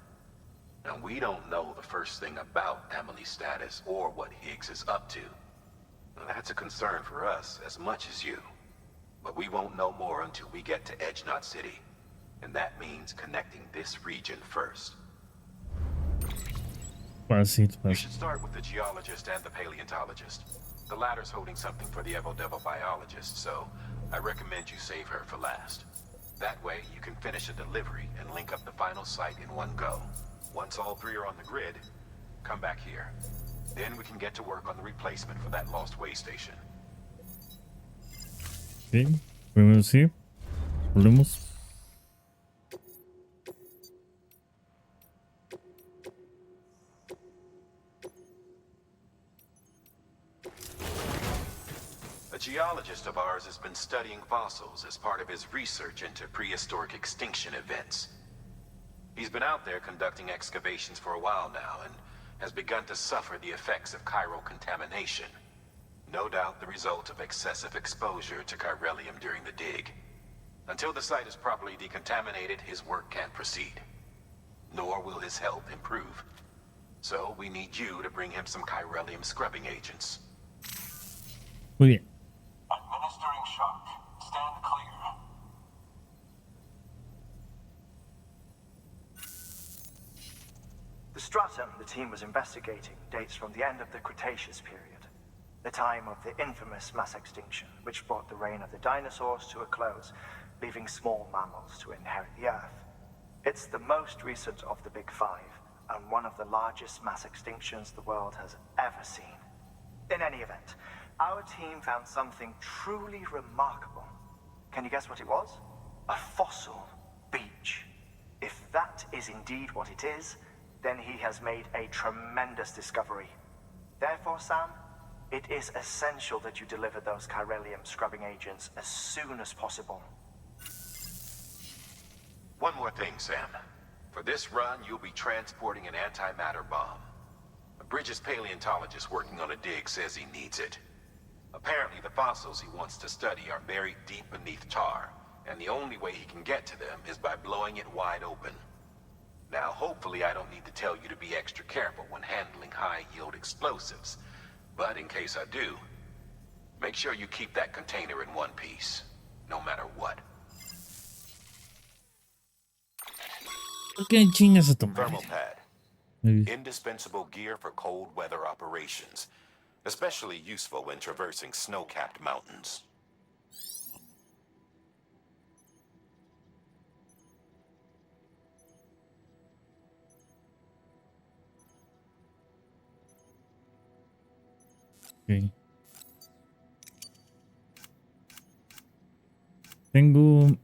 Now, we don't know the first thing about Emily's status or what Higgs is up to. Now, that's a concern for us as much as you. But we won't know more until we get to Edge Knot City. And that means connecting this region first. Fácil, You fácil. should start with the geologist and the paleontologist. The latter's holding something for the Evo-Devo biologist, so I recommend you save her for last. That way, you can finish a delivery and link up the final site in one go. Once all three are on the grid, come back here. Then we can get to work on the replacement for that lost way station. Ok, primero sí. Volvemos. A geologist of ours has been studying fossils as part of his research into prehistoric extinction events. He's been out there conducting excavations for a while now and has begun to suffer the effects of chiral contamination. No doubt the result of excessive exposure to chiralium during the dig. Until the site is properly decontaminated, his work can't proceed. Nor will his health improve. So we need you to bring him some chiralium scrubbing agents. Muy bien. Administering shock. Stand clear. The stratum the team was investigating dates from the end of the Cretaceous period, the time of the infamous mass extinction, which brought the reign of the dinosaurs to a close, leaving small mammals to inherit the Earth. It's the most recent of the Big Five, and one of the largest mass extinctions the world has ever seen. In any event, our team found something truly remarkable. Can you guess what it was? A fossil beach. If that is indeed what it is, then he has made a tremendous discovery. Therefore, Sam, it is essential that you deliver those chiralium scrubbing agents as soon as possible. One more thing, Sam. For this run, you'll be transporting an antimatter bomb. Bridges' paleontologist working on a dig says he needs it. Apparently, the fossils he wants to study are buried deep beneath tar, and the only way he can get to them is by blowing it wide open. Now, hopefully I don't need to tell you to be extra careful when handling high-yield explosives, but in case I do, make sure you keep that container in one piece, no matter what. ¿Por qué chingas a tu Thermal madre? pad. Muy bien. Indispensable gear for cold weather operations, especially useful when traversing snow-capped mountains. Ok. Tengo...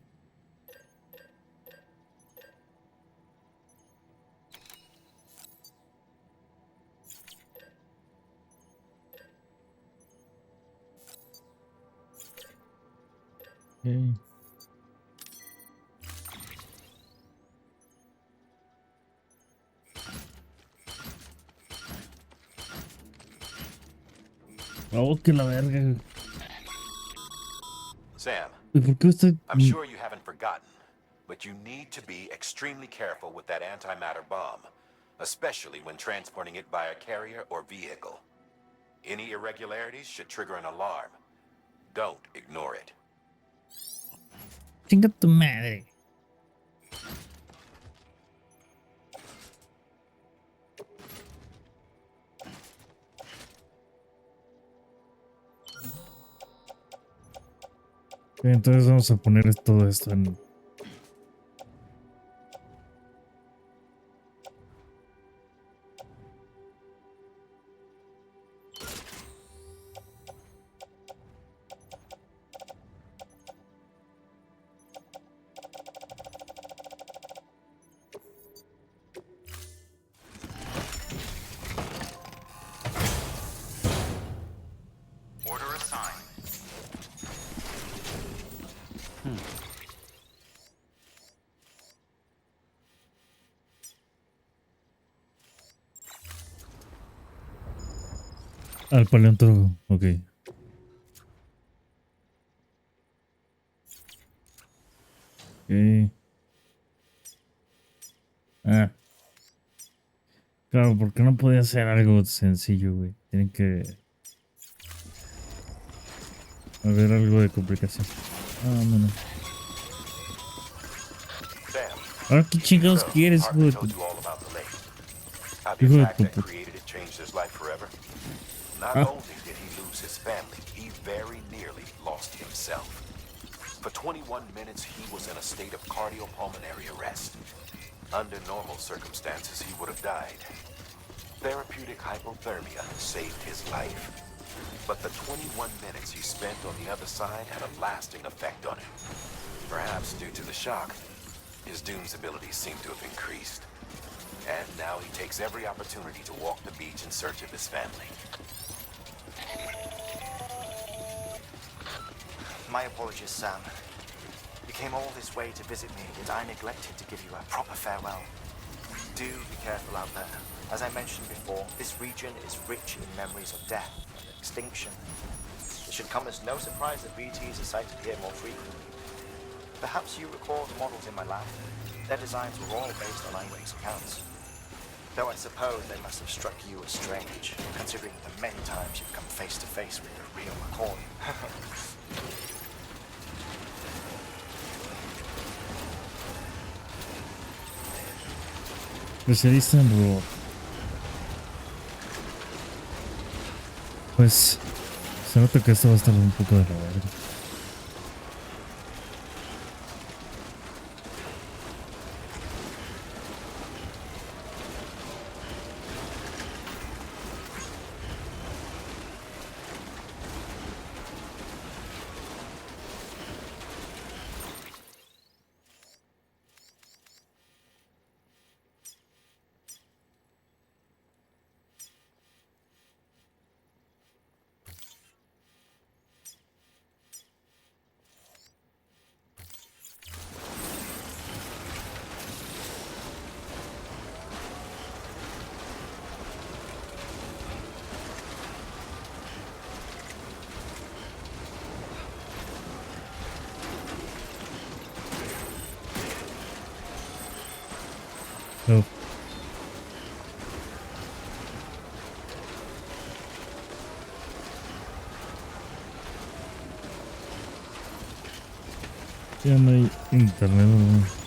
Ok. Oh, que la verga. Sam, ¿Y por qué estoy...? I'm sure you haven't forgotten, but you need to be extremely careful with that antimatter bomb, especially when transporting it by a carrier or vehicle. Any irregularities should trigger an alarm. Don't ignore it. Chinga tu madre. Entonces vamos a poner todo esto en... Order assigned. Al paleontólogo, ok. Ok. Ah, claro, porque no podía hacer algo sencillo, güey. Tienen que haber algo de complicación. Ah, no, no. Sam, Ahora, ¿qué chingados so, quieres, Hartley hijo de told tu... you all about the lake. How the Hijo de attack tu that puta? created it changed his life forever. Not Ah, only did he lose his family, he very nearly lost himself. For 21 minutes, he was in a state of cardiopulmonary arrest. Under normal circumstances, he would have died. Therapeutic hypothermia saved his life. But the 21 minutes he spent on the other side had a lasting effect on him. Perhaps due to the shock, his Doom's abilities seem to have increased. And now he takes every opportunity to walk the beach in search of his family. My apologies, Sam. You came all this way to visit me, yet I neglected to give you a proper farewell. Do be careful out there. As I mentioned before, this region is rich in memories of death and extinction. It should come as no surprise that BTs are sighted here more frequently. Perhaps you recall the models in my lab. Their designs were all based on eyewitness accounts. Though I suppose they must have struck you as strange, considering the many times you've come face to face with the real McCoy. especialista en robot. Pues se nota que esto va a estar un poco de la verga. No. Ya no hay internet, ¿no?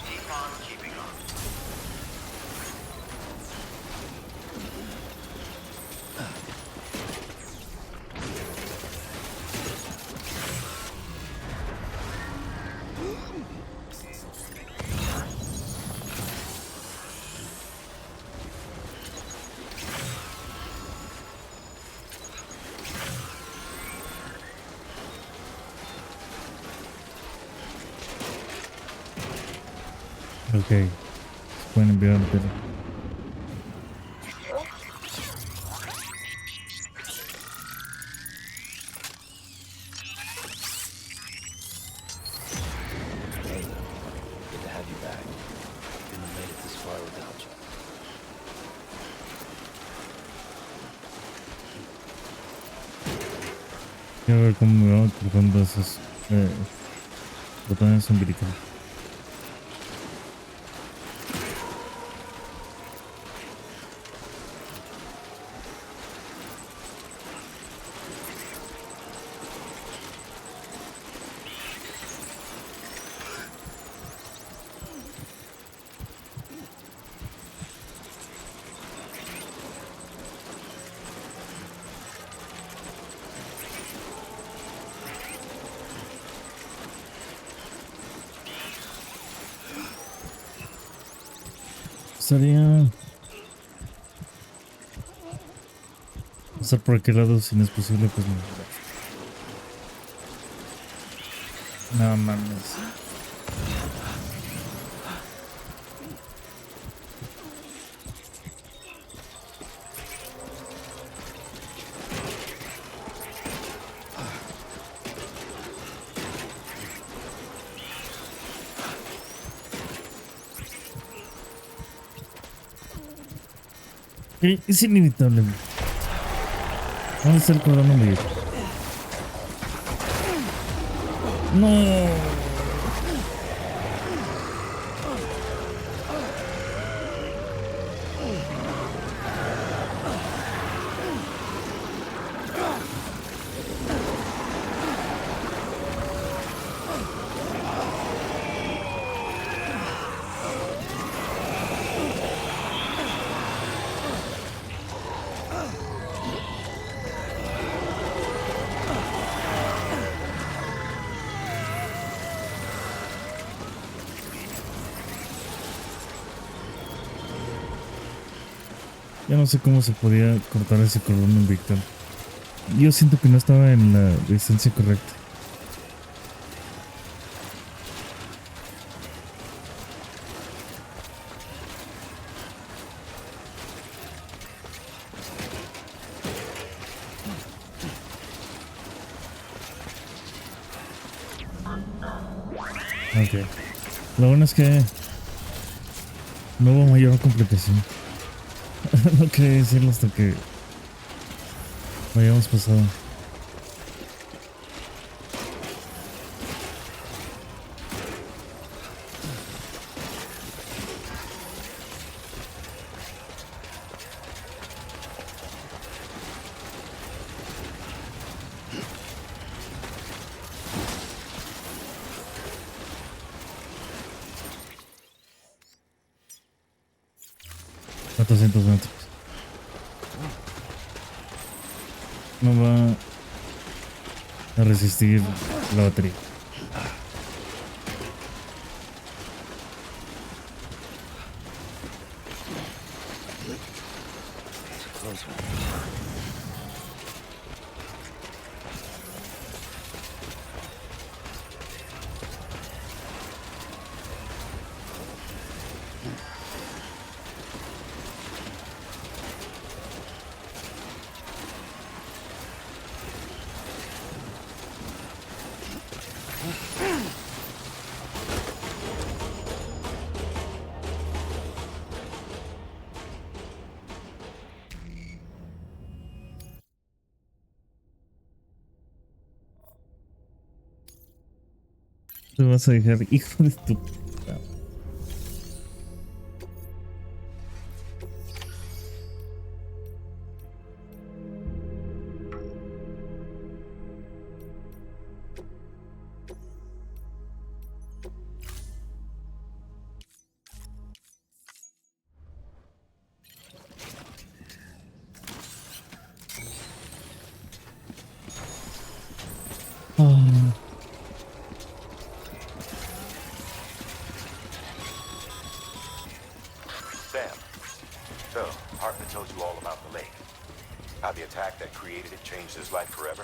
Ok, se pueden enviar la tele. Hey, good to have you back. Couldn't have made it this far without you. Quiero ver cómo me van cruzando esos botones umbilicales. Estaría pasar por aquel lado si no es posible, pues no mames. Es inevitable. ¿Dónde está el cordón umbilical? No. Ya no sé cómo se podía cortar ese cordón umbilical. Yo siento que no estaba en la distancia correcta. Ok. Lo bueno es que no hubo mayor complicación. No quería decirlo hasta que lo hayamos pasado. $400. No va a resistir la batería. Te vas a dejar, hijo de tu puta. Ah. Sam, so Hartman told you all about the lake. How the attack that created it changed his life forever.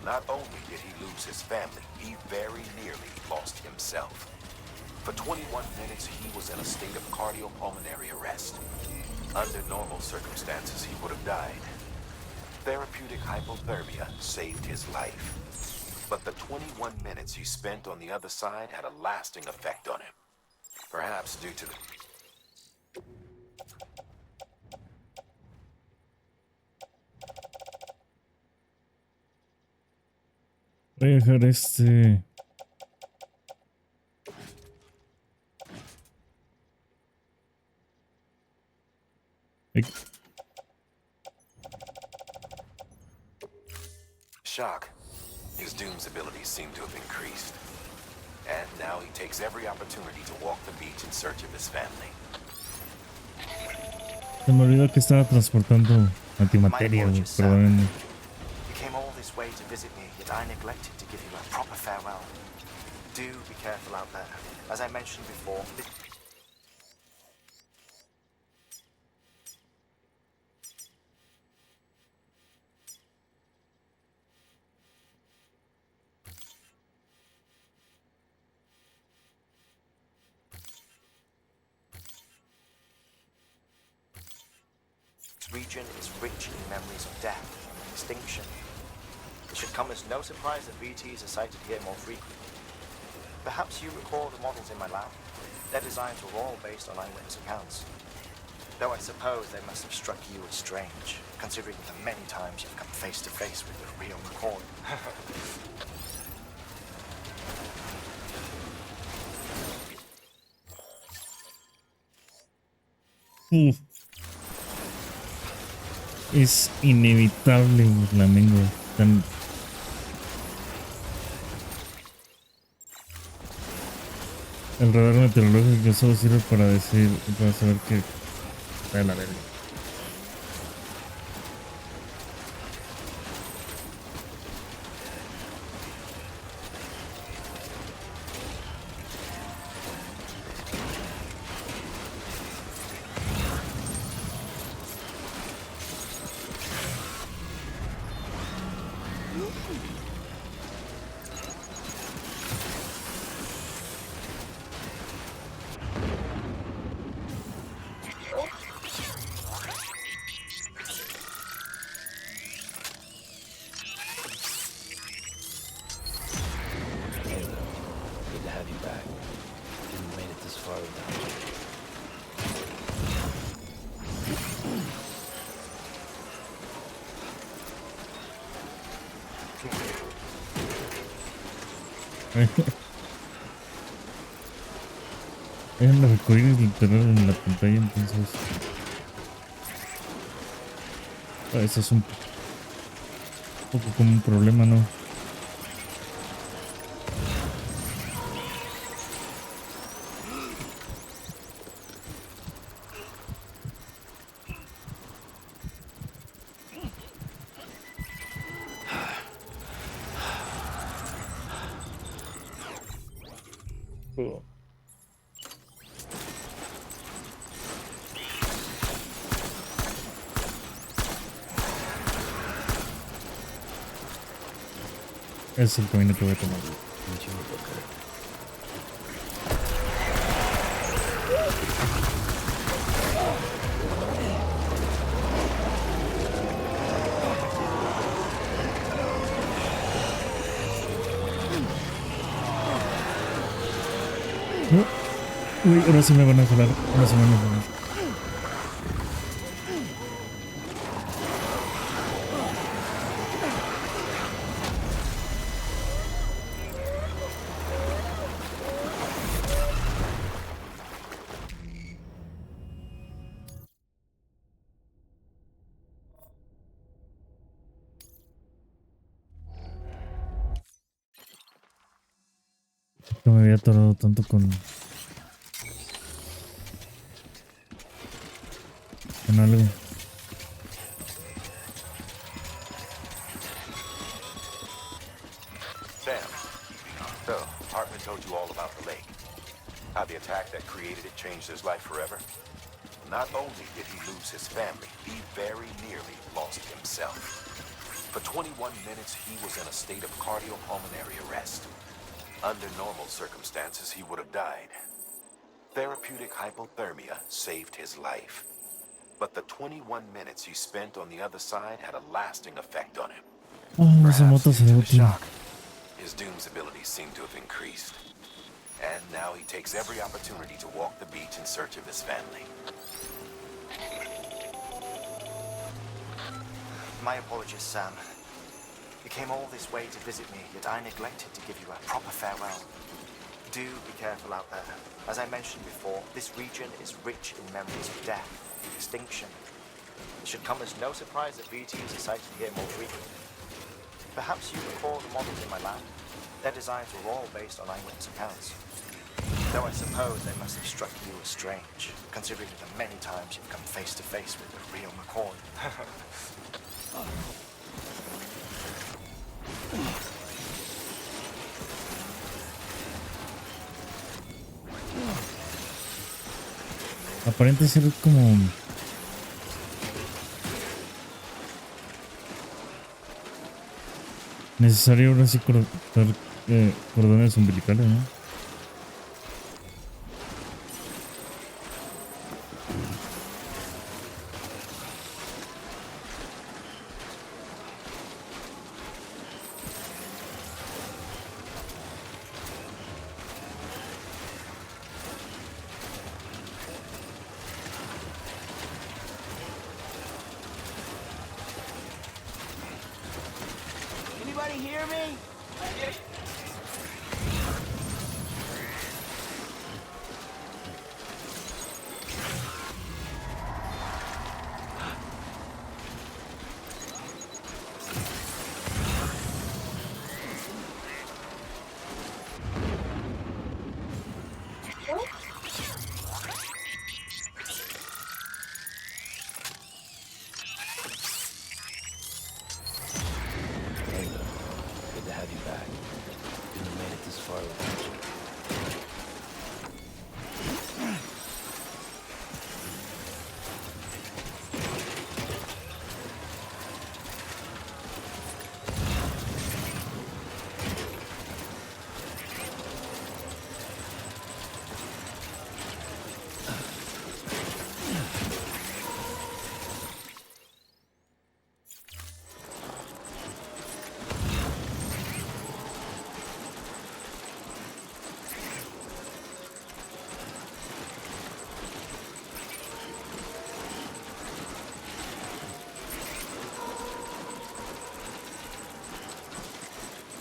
Not only did he lose his family, he very nearly lost himself. For 21 minutes, he was in a state of cardiopulmonary arrest. Under normal circumstances, he would have died. Therapeutic hypothermia saved his life. But the 21 minutes he spent on the other side had a lasting effect on him. Perhaps due to the... Voy a dejar este. Shock. His Doom's abilities seem to have increased. And now he takes every opportunity to walk the beach in search of his family. Se me olvidó que estaba transportando antimateria, perdón. You came all this way to visit me, yet I neglected to give you a proper farewell. Do be careful out there. As I mentioned before, This region is rich in memories of death and extinction. It should come as no surprise that VTs are sighted here more frequently. Perhaps you recall the models in my lab? Their designs were all based on eyewitness accounts. Though I suppose they must have struck you as strange, considering the many times you've come face to face with the real McCoy. Es inevitable, Flamengo. El radar meteorológico solo sirve para saber que está de la verga. Hay un arcoíris literal en la pantalla, entonces eso es un poco como un problema, ¿no? Es el camino que voy a tomar. Uy, ahora sí me van a jalar. Ahora sí me van a jalar. No me había atorado tanto con algo. Sam, so Hartman told you all about the lake. How the attack that created it changed his life forever. Not only did he lose his family, he very nearly lost himself. For 21 minutes, he was in a state of cardiopulmonary arrest. Under normal circumstances, he would have died. Therapeutic hypothermia saved his life. But the 21 minutes he spent on the other side had a lasting effect on him. Perhaps due to the shock, his Doom's abilities seem to have increased. And now he takes every opportunity to walk the beach in search of his family. My apologies, Sam. You came all this way to visit me, yet I neglected to give you a proper farewell. Do be careful out there. As I mentioned before, this region is rich in memories of death and extinction. It should come as no surprise that VTs are sighted here more frequently. Perhaps you recall the models in my lab? Their designs were all based on eyewitness accounts. Though I suppose they must have struck you as strange, considering the many times you've come face to face with the real McCoy. Aparenta ser como necesario ahora sí cortar cordones umbilicales, ¿no? Anybody hear me? Good to have you back. Couldn't have made it this far without you.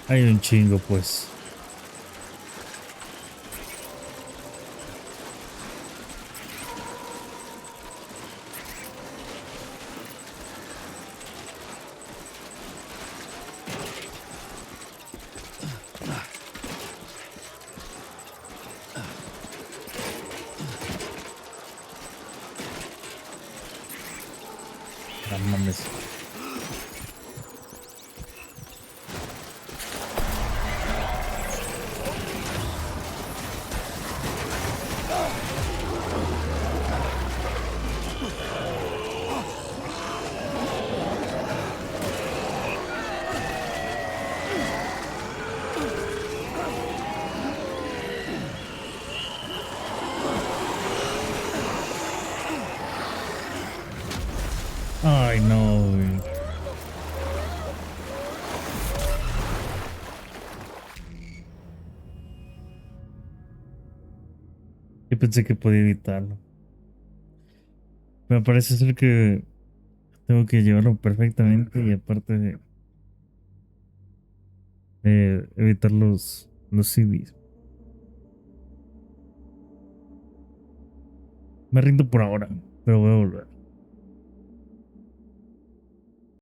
Hay un chingo, pues. No mames. Ay, no, güey. Yo pensé que podía evitarlo. Me parece ser que tengo que llevarlo perfectamente y aparte de evitar los CDs. Me rindo por ahora, pero voy a volver.